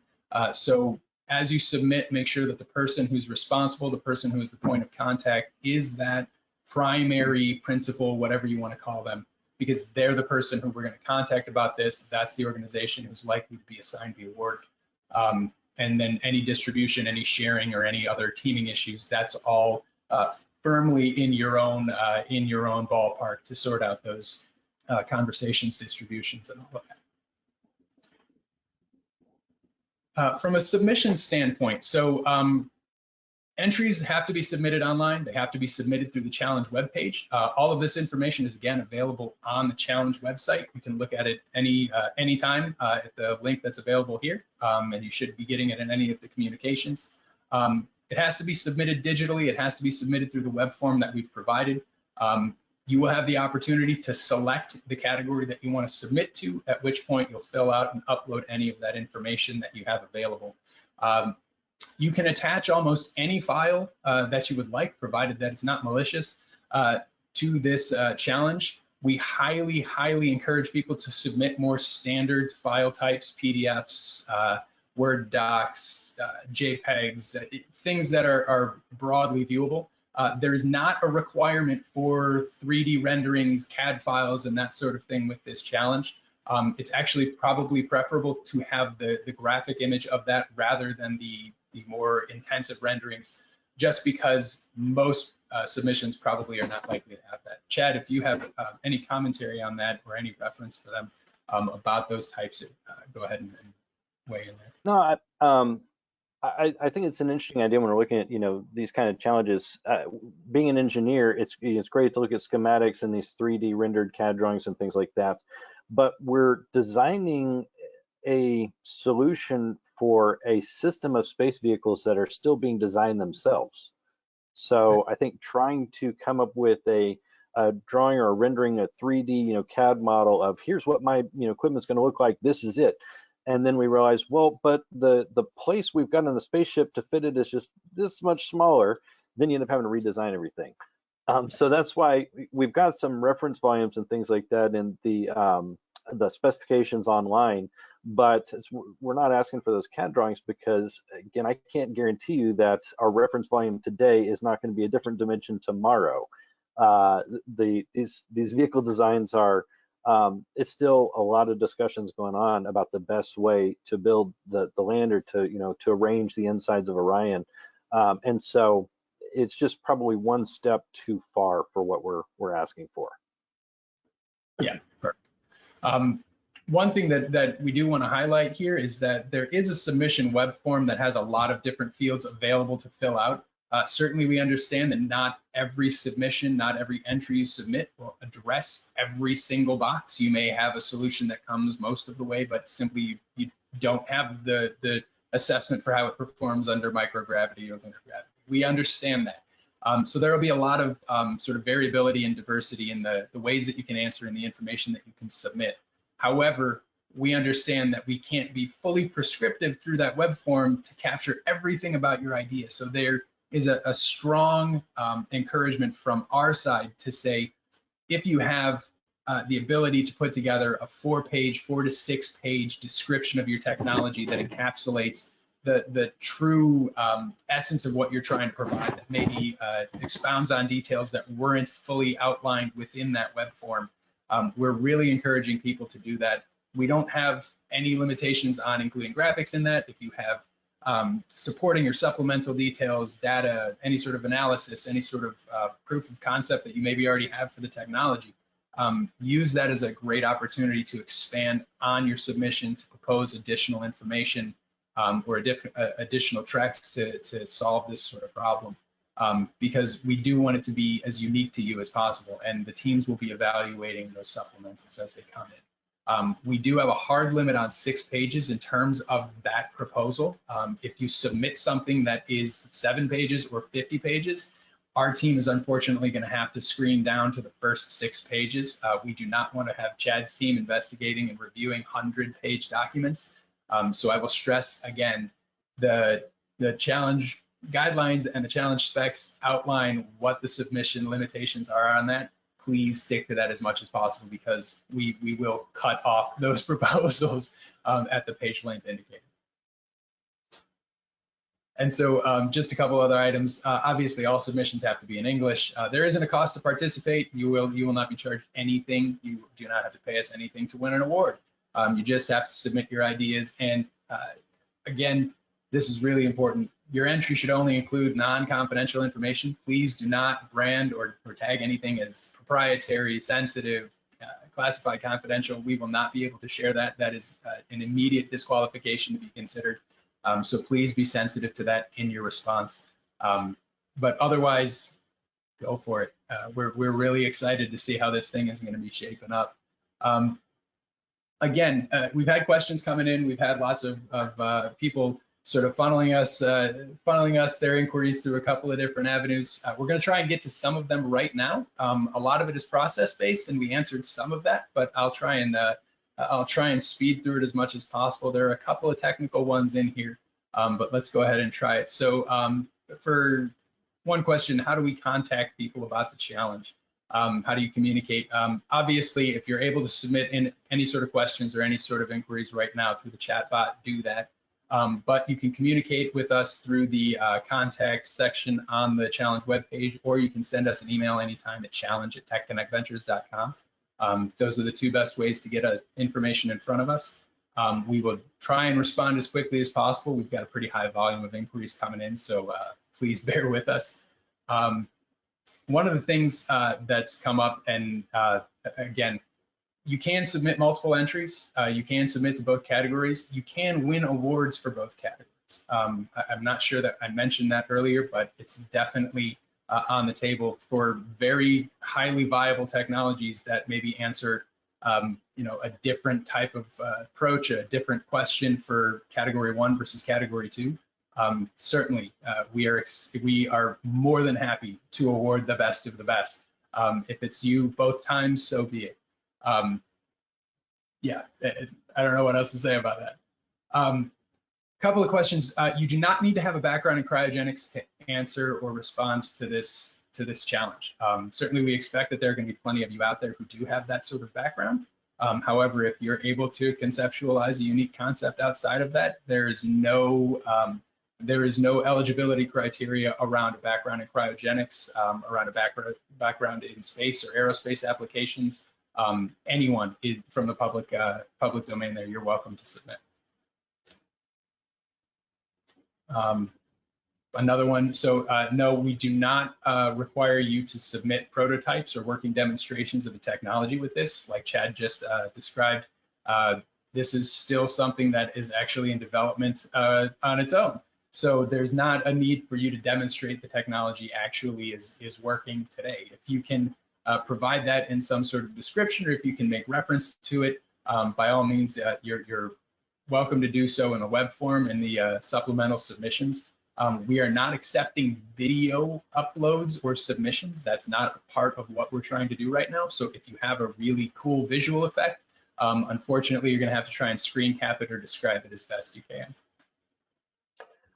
So as you submit, make sure that the person who's responsible, the person who is the point of contact, is that primary principal, whatever you want to call them, because they're the person who we're going to contact about this. That's the organization who's likely to be assigned the award. And then any distribution, any sharing, or any other teaming issues, that's all firmly in your own ballpark to sort out those conversations, distributions, and all of that. From a submission standpoint, so entries have to be submitted online. They have to be submitted through the challenge webpage. All of this information is again available on the challenge website. You can look at it anytime at the link that's available here, and you should be getting it in any of the communications. It has to be submitted digitally. It has to be submitted through the web form that we've provided. You will have the opportunity to select the category that you want to submit to, at which point you'll fill out and upload any of that information that you have available. You can attach almost any file that you would like, provided that it's not malicious, to this challenge. We highly, highly encourage people to submit more standard file types, PDFs, Word docs, JPEGs, things that are broadly viewable. There is not a requirement for 3D renderings, CAD files, and that sort of thing with this challenge. It's actually probably preferable to have the graphic image of that rather than the more intensive renderings, just because most submissions probably are not likely to have that. Chad, if you have any commentary on that or any reference for them about those types, go ahead and weigh in there. No, I think it's an interesting idea when we're looking at, these kind of challenges. Being an engineer, it's great to look at schematics and these 3D rendered CAD drawings and things like that, but we're designing a solution for a system of space vehicles that are still being designed themselves. So I think trying to come up with a drawing or rendering a 3D, CAD model of here's what my, equipment's going to look like. This is it. And then we realize, well, but the place we've got on the spaceship to fit it is just this much smaller. Then you end up having to redesign everything. So that's why we've got some reference volumes and things like that in the specifications online, but we're not asking for those CAD drawings because, again, I can't guarantee you that our reference volume today is not going to be a different dimension tomorrow. These vehicle designs are, it's still a lot of discussions going on about the best way to build the lander to arrange the insides of Orion. And so it's just probably one step too far for what we're asking for. Yeah, perfect. One thing that we do want to highlight here is that there is a submission web form that has a lot of different fields available to fill out. Certainly, we understand that not every submission, not every entry you submit will address every single box. You may have a solution that comes most of the way, but simply you don't have the assessment for how it performs under microgravity or lunar gravity. We understand that. So there will be a lot of sort of variability and diversity in the ways that you can answer and the information that you can submit. However, we understand that we can't be fully prescriptive through that web form to capture everything about your idea. So there is a strong encouragement from our side to say, if you have the ability to put together a 4 to 6 page description of your technology that encapsulates the true essence of what you're trying to provide, that maybe expounds on details that weren't fully outlined within that web form, we're really encouraging people to do that. We don't have any limitations on including graphics in that. If you have supporting or supplemental details, data, any sort of analysis, any sort of proof of concept that you maybe already have for the technology, use that as a great opportunity to expand on your submission, to propose additional information or additional tracks to solve this sort of problem. Because we do want it to be as unique to you as possible, and the teams will be evaluating those supplementals as they come in. We do have a hard limit on 6 pages in terms of that proposal. If you submit something that is 7 pages or 50 pages, our team is unfortunately going to have to screen down to the first 6 pages. We do not want to have Chad's team investigating and reviewing 100-page documents. So I will stress again, the challenge guidelines and the challenge specs outline what the submission limitations are on that. Please stick to that as much as possible, because we will cut off those proposals at the page length indicated. And so just a couple other items. Obviously, all submissions have to be in English. There isn't a cost to participate. You will not be charged anything. You do not have to pay us anything to win an award. You just have to submit your ideas. And again, this is really important. Your entry should only include non-confidential information. Please do not brand or tag anything as proprietary, sensitive, classified, confidential. We will not be able to share that. That is an immediate disqualification to be considered. So please be sensitive to that in your response. But otherwise, go for it. We're really excited to see how this thing is going to be shaping up. Again, we've had questions coming in. We've had lots of people sort of funneling us their inquiries through a couple of different avenues. We're going to try and get to some of them right now. A lot of it is process-based, and we answered some of that, but I'll try and speed through it as much as possible. There are a couple of technical ones in here, but let's go ahead and try it. So for one question, how do we contact people about the challenge? How do you communicate? Obviously, if you're able to submit in any sort of questions or any sort of inquiries right now through the chat bot, do that. But you can communicate with us through the contact section on the challenge webpage, or you can send us an email anytime at challenge@techconnectventures.com. Those are the 2 best ways to get information in front of us. We will try and respond as quickly as possible. We've got a pretty high volume of inquiries coming in, so please bear with us. One of the things that's come up, and again, you can submit multiple entries. You can submit to both categories. You can win awards for both categories. I'm not sure that I mentioned that earlier, but it's definitely on the table for very highly viable technologies that maybe answer a different type of approach, a different question for category 1 versus category 2. Certainly, we are more than happy to award the best of the best. If it's you both times, so be it. Yeah, I don't know what else to say about that. Couple of questions. You do not need to have a background in cryogenics to answer or respond to this challenge. Certainly, we expect that there are going to be plenty of you out there who do have that sort of background. However, if you're able to conceptualize a unique concept outside of that, there is no eligibility criteria around a background in cryogenics, around a background in space or aerospace applications. Anyone from the public domain there, you're welcome to submit. Another one, so no, we do not require you to submit prototypes or working demonstrations of a technology with this, like Chad just described. This is still something that is actually in development on its own. So there's not a need for you to demonstrate the technology actually is working today. If you can provide that in some sort of description, or if you can make reference to it, by all means, you're welcome to do so in a web form in the supplemental submissions. We are not accepting video uploads or submissions. That's not a part of what we're trying to do right now. So if you have a really cool visual effect, unfortunately, you're going to have to try and screen cap it or describe it as best you can.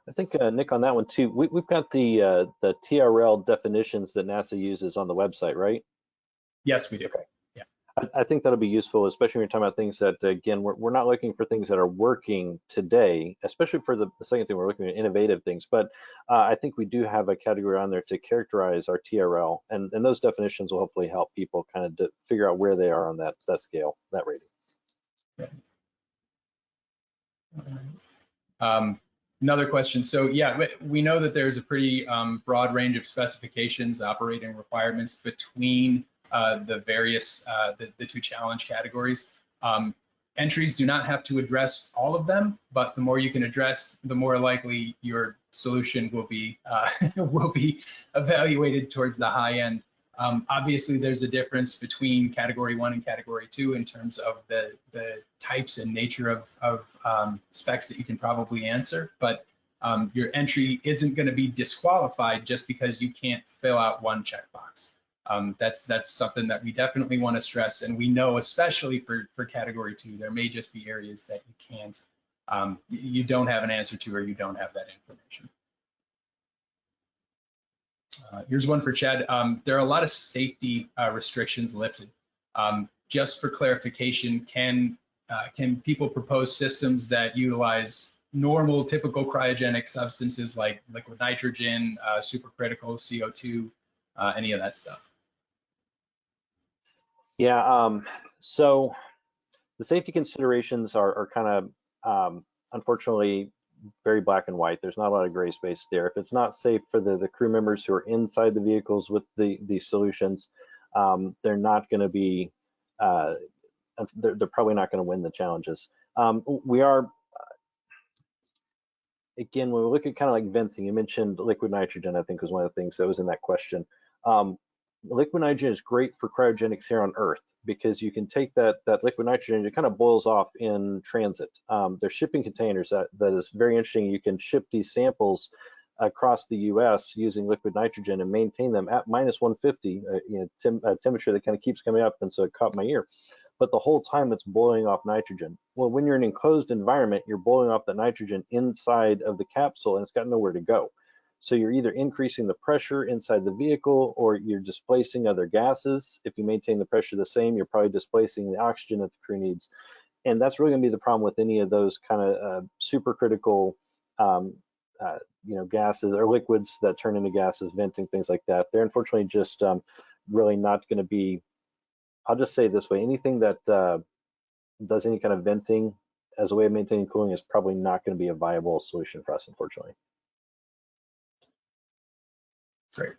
I think, Nick, on that one too, we've got the TRL definitions that NASA uses on the website, right? Yes, we do. Okay. Yeah. I think that'll be useful, especially when you're talking about things that, again, we're not looking for things that are working today, especially for the second thing, we're looking at innovative things. But I think we do have a category on there to characterize our TRL, and those definitions will hopefully help people kind of figure out where they are on that scale, that rating. Yeah. Another question. So yeah, we know that there's a pretty broad range of specifications, operating requirements between the various, the two challenge categories. Entries do not have to address all of them, but the more you can address, the more likely your solution will be evaluated towards the high end. Obviously, there's a difference between category 1 and category 2 in terms of the types and nature of specs that you can probably answer, but your entry isn't going to be disqualified just because you can't fill out one checkbox. That's something that we definitely want to stress, and we know, especially for category 2, there may just be areas that you can't, you don't have an answer to, or you don't have that information. Here's one for Chad. There are a lot of safety restrictions lifted. Just for clarification, can people propose systems that utilize normal, typical cryogenic substances like liquid nitrogen, supercritical CO2, any of that stuff? Yeah, so the safety considerations are kind of, unfortunately, very black and white. There's not a lot of gray space there. If it's not safe for the crew members who are inside the vehicles with the solutions, they're not going to be, they're probably not going to win the challenges. We are, again, when we look at kind of like venting, you mentioned liquid nitrogen, I think was one of the things that was in that question. Liquid nitrogen is great for cryogenics here on Earth because you can take that liquid nitrogen and it kind of boils off in transit. There's shipping containers that is very interesting. You can ship these samples across the US using liquid nitrogen and maintain them at -150, temperature that kind of keeps coming up, and so it caught my ear. But the whole time it's boiling off nitrogen. Well, when you're in an enclosed environment, you're boiling off the nitrogen inside of the capsule and it's got nowhere to go. So you're either increasing the pressure inside the vehicle or you're displacing other gases. If you maintain the pressure the same, you're probably displacing the oxygen that the crew needs. And that's really gonna be the problem with any of those kind of supercritical gases or liquids that turn into gases, venting, things like that. They're unfortunately just really not gonna be, I'll just say it this way, anything that does any kind of venting as a way of maintaining cooling is probably not gonna be a viable solution for us, unfortunately. Great.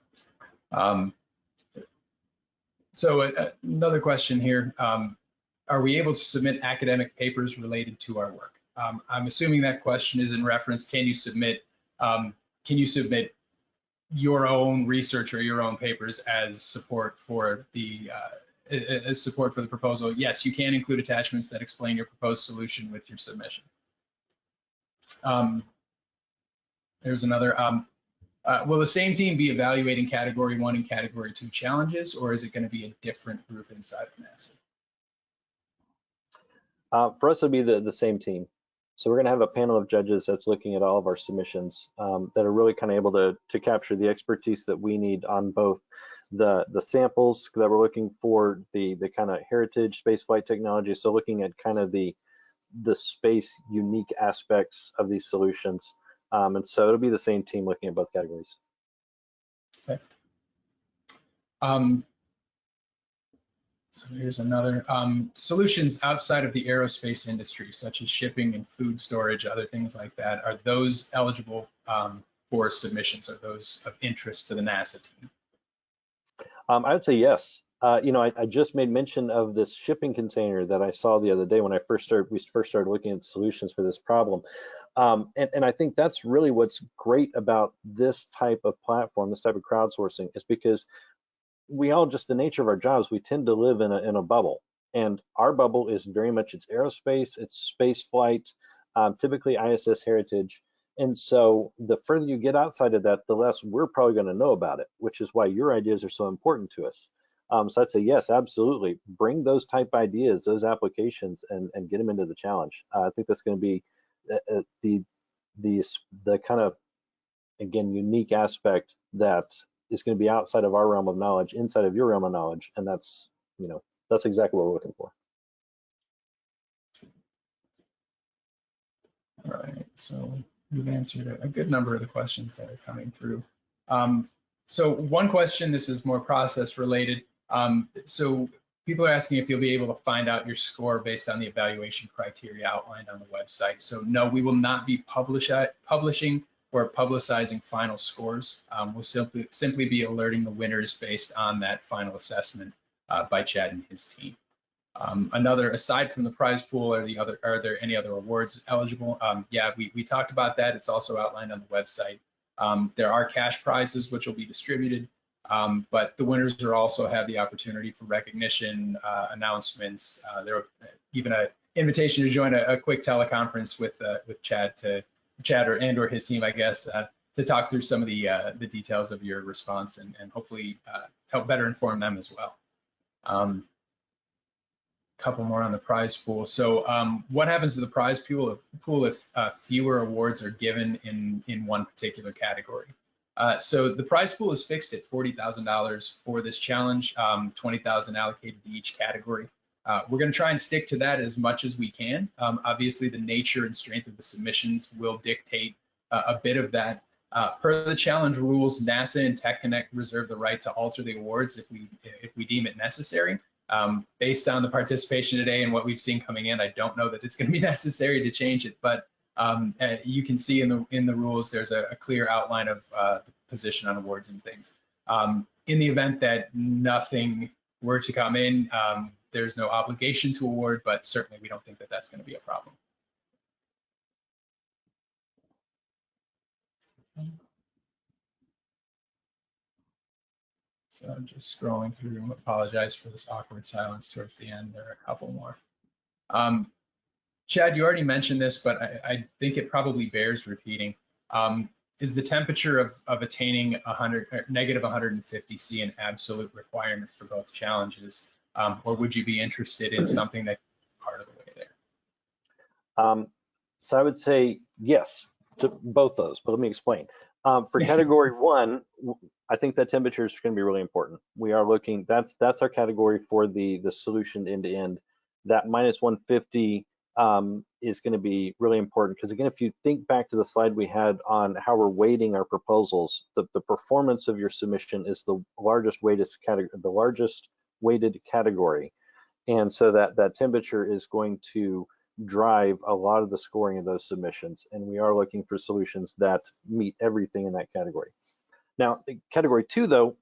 So another question here. Are we able to submit academic papers related to our work? I'm assuming that question is in reference, can you submit your own research or your own papers as support for the proposal? Yes, you can include attachments that explain your proposed solution with your submission. There's another. Will the same team be evaluating Category 1 and Category 2 challenges, or is it going to be a different group inside of NASA? For us, it'll be the same team. So we're going to have a panel of judges that's looking at all of our submissions that are really kind of able to capture the expertise that we need on both the samples that we're looking for, the kind of heritage spaceflight technology. So looking at kind of the space unique aspects of these solutions. And so it'll be the same team looking at both categories. Okay. So here's another. Solutions outside of the aerospace industry, such as shipping and food storage, other things like that, are those eligible for submissions? Are those of interest to the NASA team? I would say yes. I just made mention of this shipping container that I saw the other day when we first started looking at solutions for this problem. And I think that's really what's great about this type of platform, this type of crowdsourcing, is because we all, just the nature of our jobs, we tend to live in a bubble, and our bubble is very much it's aerospace, it's space flight, typically ISS heritage. And so the further you get outside of that, the less we're probably going to know about it, which is why your ideas are so important to us. So I'd say yes, absolutely. Bring those type ideas, those applications, and get them into the challenge. I think that's going to be the kind of, again, unique aspect that is going to be outside of our realm of knowledge, inside of your realm of knowledge, and that's exactly what we're looking for. All right, so we've answered a good number of the questions that are coming through. So one question, this is more process related. So people are asking if you'll be able to find out your score based on the evaluation criteria outlined on the website. So no, we will not be publishing or publicizing final scores. We'll simply be alerting the winners based on that final assessment by Chad and his team. Another, aside from the prize pool, are there any other awards eligible? Yeah, we talked about that. It's also outlined on the website. There are cash prizes which will be distributed, but the winners will also have the opportunity for recognition, announcements. There are even an invitation to join a quick teleconference with Chad or his team, I guess, to talk through some of the details of your response and hopefully help better inform them as well. Couple more on the prize pool. So what happens to the prize pool if fewer awards are given in one particular category? So the prize pool is fixed at $40,000 for this challenge, $20,000 allocated to each category. We're going to try and stick to that as much as we can. Obviously, the nature and strength of the submissions will dictate a bit of that. Per the challenge rules, NASA and TechConnect reserve the right to alter the awards if we deem it necessary. Based on the participation today and what we've seen coming in, I don't know that it's going to be necessary to change it, but you can see in the rules there's a clear outline of the position on awards and things. In the event that nothing were to come in, there's no obligation to award, but certainly we don't think that that's going to be a problem. So I'm just scrolling through. Apologize for this awkward silence towards the end. There are a couple more. Chad, you already mentioned this, but I think it probably bears repeating. Is the temperature of attaining negative 150 C an absolute requirement for both challenges, or would you be interested in something that part of the way there? So I would say yes to both those, but let me explain. For category 1, I think that temperature is going to be really important. We are looking, that's our category for the solution end to end. That minus 150 is going to be really important because, again, if you think back to the slide we had on how we're weighting our proposals, the performance of your submission is the largest weighted category, and so that temperature is going to drive a lot of the scoring of those submissions, and we are looking for solutions that meet everything in that category. Now, category 2, though,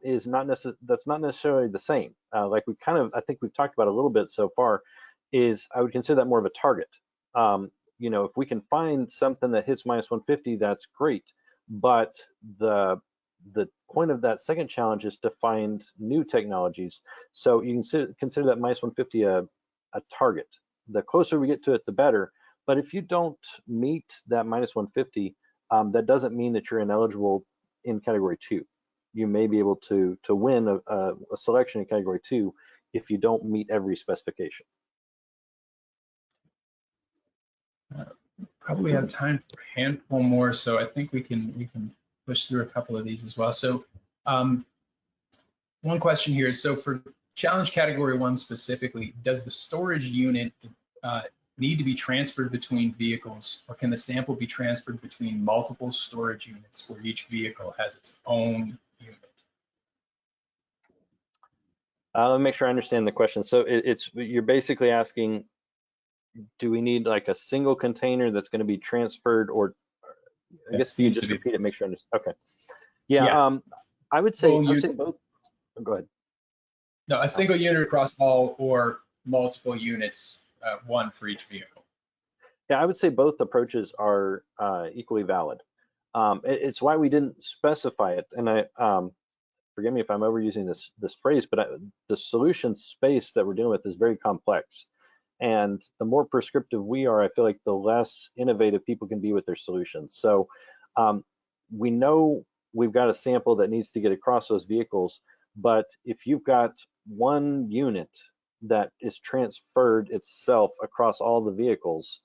is that's not necessarily the same. Like I think we've talked about a little bit so far, is I would consider that more of a target. if we can find something that hits minus 150, that's great. But the point of that second challenge is to find new technologies. So you can consider that minus 150 a target. The closer we get to it, the better. But if you don't meet that minus 150, that doesn't mean that you're ineligible in category 2. You may be able to win a selection in category 2 if you don't meet every specification. Probably have time for a handful more, so I think we can push through a couple of these as well. So one question here is, so for challenge category 1 specifically, does the storage unit need to be transferred between vehicles, or can the sample be transferred between multiple storage units where each vehicle has its own unit? Let me make sure I understand the question. So you're basically asking, do we need like a single container that's going to be transferred, or I guess if you just repeat it, make sure I understand. Okay. Yeah. I would say both. Oh, go ahead. No, a single unit across all, or multiple units, one for each vehicle. Yeah, I would say both approaches are equally valid. It's why we didn't specify it, and I forgive me if I'm overusing this phrase, but the solution space that we're dealing with is very complex. And the more prescriptive we are, I feel like the less innovative people can be with their solutions. So we know we've got a sample that needs to get across those vehicles, but if you've got one unit that is transferred itself across all the vehicles,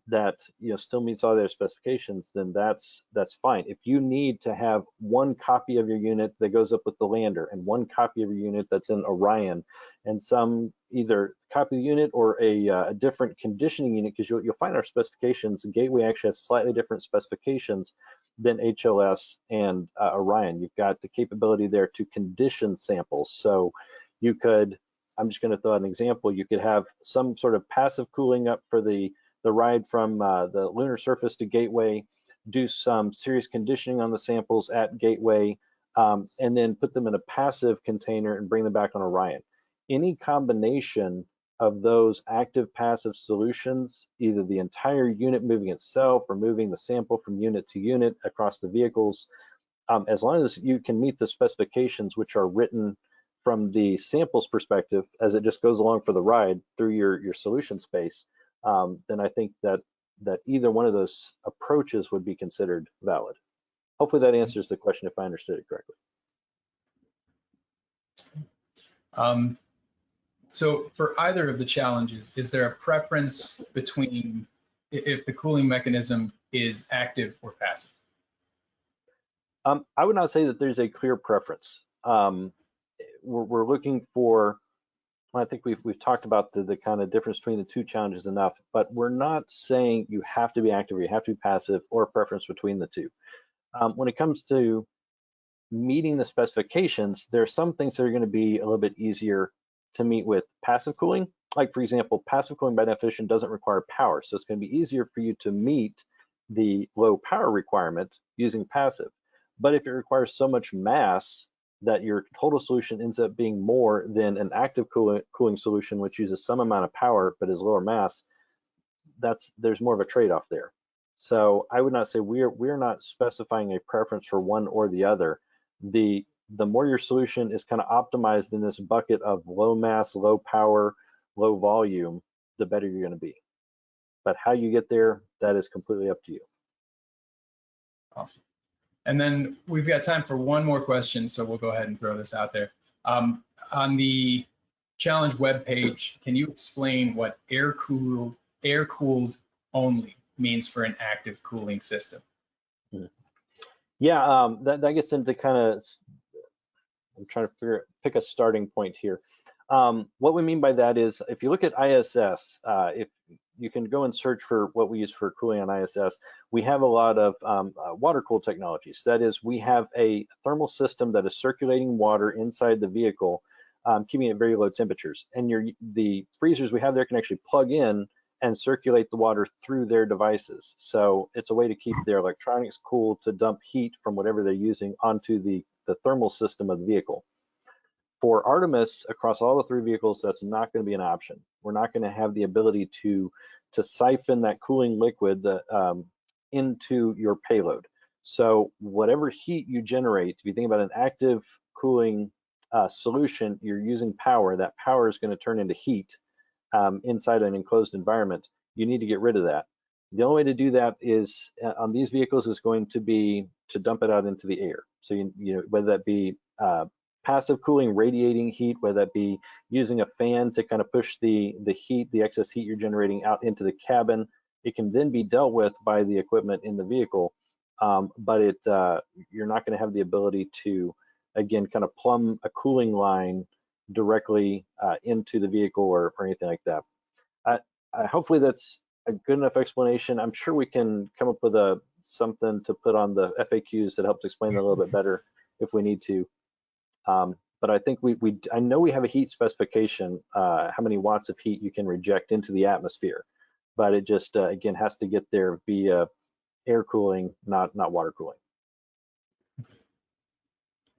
that still meets all their specifications, then that's fine. If you need to have one copy of your unit that goes up with the lander, and one copy of your unit that's in Orion, and some either copy of the unit or a different conditioning unit, because you'll find our specifications, Gateway actually has slightly different specifications than HLS and Orion. You've got the capability there to condition samples. So you could, I'm just going to throw out an example, you could have some sort of passive cooling up for the ride from the lunar surface to Gateway, do some serious conditioning on the samples at Gateway, and then put them in a passive container and bring them back on Orion. Any combination of those active passive solutions, either the entire unit moving itself or moving the sample from unit to unit across the vehicles, as long as you can meet the specifications which are written from the samples perspective as it just goes along for the ride through your solution space, then I think that either one of those approaches would be considered valid. Hopefully that answers the question if I understood it correctly. So for either of the challenges, is there a preference between if the cooling mechanism is active or passive? I would not say that there's a clear preference. We're looking for, I think we've talked about the kind of difference between the two challenges enough, but we're not saying you have to be active or you have to be passive, or a preference between the two. When it comes to meeting the specifications, there are some things that are going to be a little bit easier to meet with passive cooling. Like, for example, passive cooling by definition doesn't require power, so it's going to be easier for you to meet the low power requirement using passive. But if it requires so much mass that your total solution ends up being more than an active cooling solution, which uses some amount of power but is lower mass, there's more of a trade-off there. So I would not say we're not specifying a preference for one or the other. The more your solution is kind of optimized in this bucket of low mass, low power, low volume, the better you're going to be. But how you get there, that is completely up to you. Awesome. And then we've got time for one more question, so we'll go ahead and throw this out there. On the challenge webpage, can you explain what air-cooled only means for an active cooling system? Yeah, that gets into kind of, I'm trying to pick a starting point here. What we mean by that is, if you look at ISS, if you can go and search for what we use for cooling on ISS, we have a lot of water-cooled technologies. That is, we have a thermal system that is circulating water inside the vehicle, keeping it at very low temperatures. And the freezers we have there can actually plug in and circulate the water through their devices. So it's a way to keep their electronics cool, to dump heat from whatever they're using onto the thermal system of the vehicle. For Artemis, across all the 3 vehicles, that's not going to be an option. We're not going to have the ability to to siphon that cooling liquid into your payload. So whatever heat you generate, if you think about an active cooling solution, you're using power. That power is going to turn into heat inside an enclosed environment. You need to get rid of that. The only way to do that is on these vehicles is going to be to dump it out into the air. So you know, whether that be passive cooling, radiating heat, whether that be using a fan to kind of push the heat, the excess heat you're generating out into the cabin, it can then be dealt with by the equipment in the vehicle. But you're not going to have the ability to, again, kind of plumb a cooling line directly into the vehicle or anything like that. Hopefully that's a good enough explanation. I'm sure we can come up with something to put on the FAQs that helps explain it a little bit better if we need to. But I think I know we have a heat specification, how many watts of heat you can reject into the atmosphere, but it just again has to get there via air cooling, not water cooling.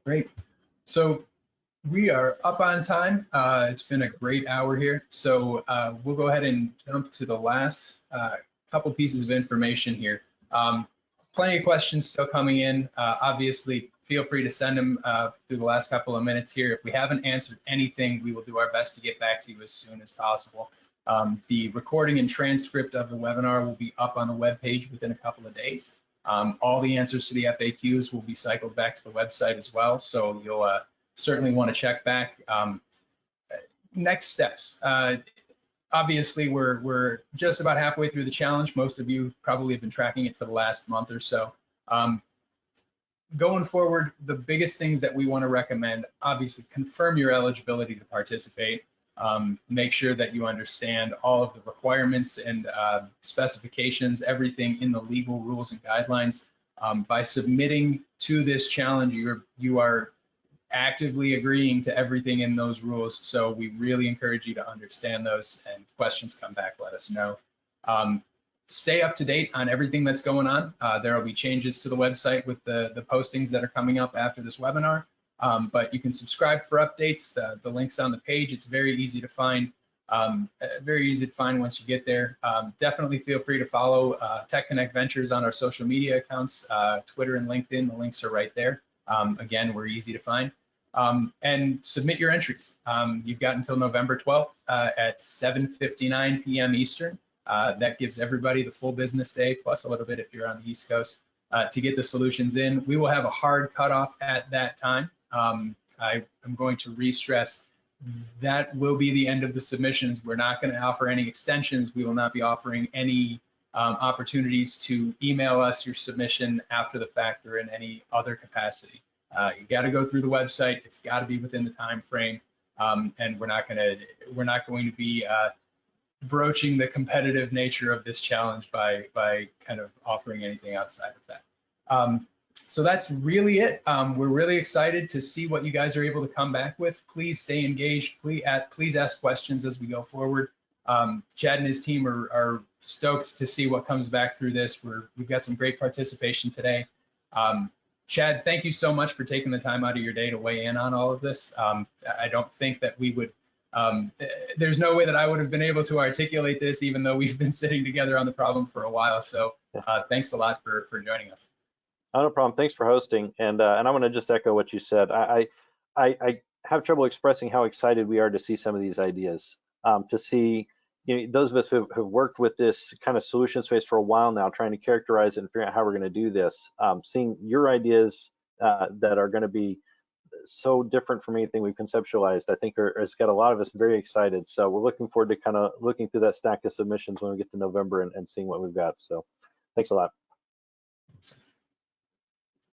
Great. So we are up on time. It's been a great hour here. So we'll go ahead and jump to the last couple pieces of information here. Plenty of questions still coming in. Obviously, feel free to send them through the last couple of minutes here. If we haven't answered anything, we will do our best to get back to you as soon as possible. The recording and transcript of the webinar will be up on the webpage within a couple of days. All the answers to the FAQs will be cycled back to the website as well. So you'll certainly want to check back. Next steps. Obviously, we're just about halfway through the challenge. Most of you probably have been tracking it for the last month or so. Going forward, the biggest things that we want to recommend, obviously, confirm your eligibility to participate. Make sure that you understand all of the requirements and specifications, everything in the legal rules and guidelines. By submitting to this challenge, you are actively agreeing to everything in those rules. So we really encourage you to understand those, and if questions come back, let us know. Stay up to date on everything that's going on. There will be changes to the website with the postings that are coming up after this webinar. But you can subscribe for updates. The link's on the page. It's very easy to find. Very easy to find once you get there. Definitely feel free to follow TechConnect Ventures on our social media accounts, Twitter and LinkedIn. The links are right there. Again, we're easy to find. And submit your entries. You've got until November 12th at 7:59 p.m. Eastern. That gives everybody the full business day, plus a little bit if you're on the East Coast, to get the solutions in. We will have a hard cutoff at that time. I am going to re-stress that will be the end of the submissions. We're not going to offer any extensions. We will not be offering any opportunities to email us your submission after the fact or in any other capacity. You got to go through the website. It's got to be within the time frame, and we're not going to be broaching the competitive nature of this challenge by kind of offering anything outside of that. So that's really it. We're really excited to see what you guys are able to come back with. Please stay engaged. Please ask questions as we go forward. Chad and his team are stoked to see what comes back through this. We've got some great participation today. Chad, thank you so much for taking the time out of your day to weigh in on all of this. I don't think that we would, there's no way that I would have been able to articulate this, even though we've been sitting together on the problem for a while. So thanks a lot for joining us. Oh, no problem. Thanks for hosting. And I'm going to just echo what you said. I have trouble expressing how excited we are to see some of these ideas, to see, you know, those of us who have worked with this kind of solution space for a while now, trying to characterize it and figure out how we're going to do this, seeing your ideas that are going to be so different from anything we've conceptualized, I think has got a lot of us very excited. So we're looking forward to kind of looking through that stack of submissions when we get to November and seeing what we've got. So thanks a lot.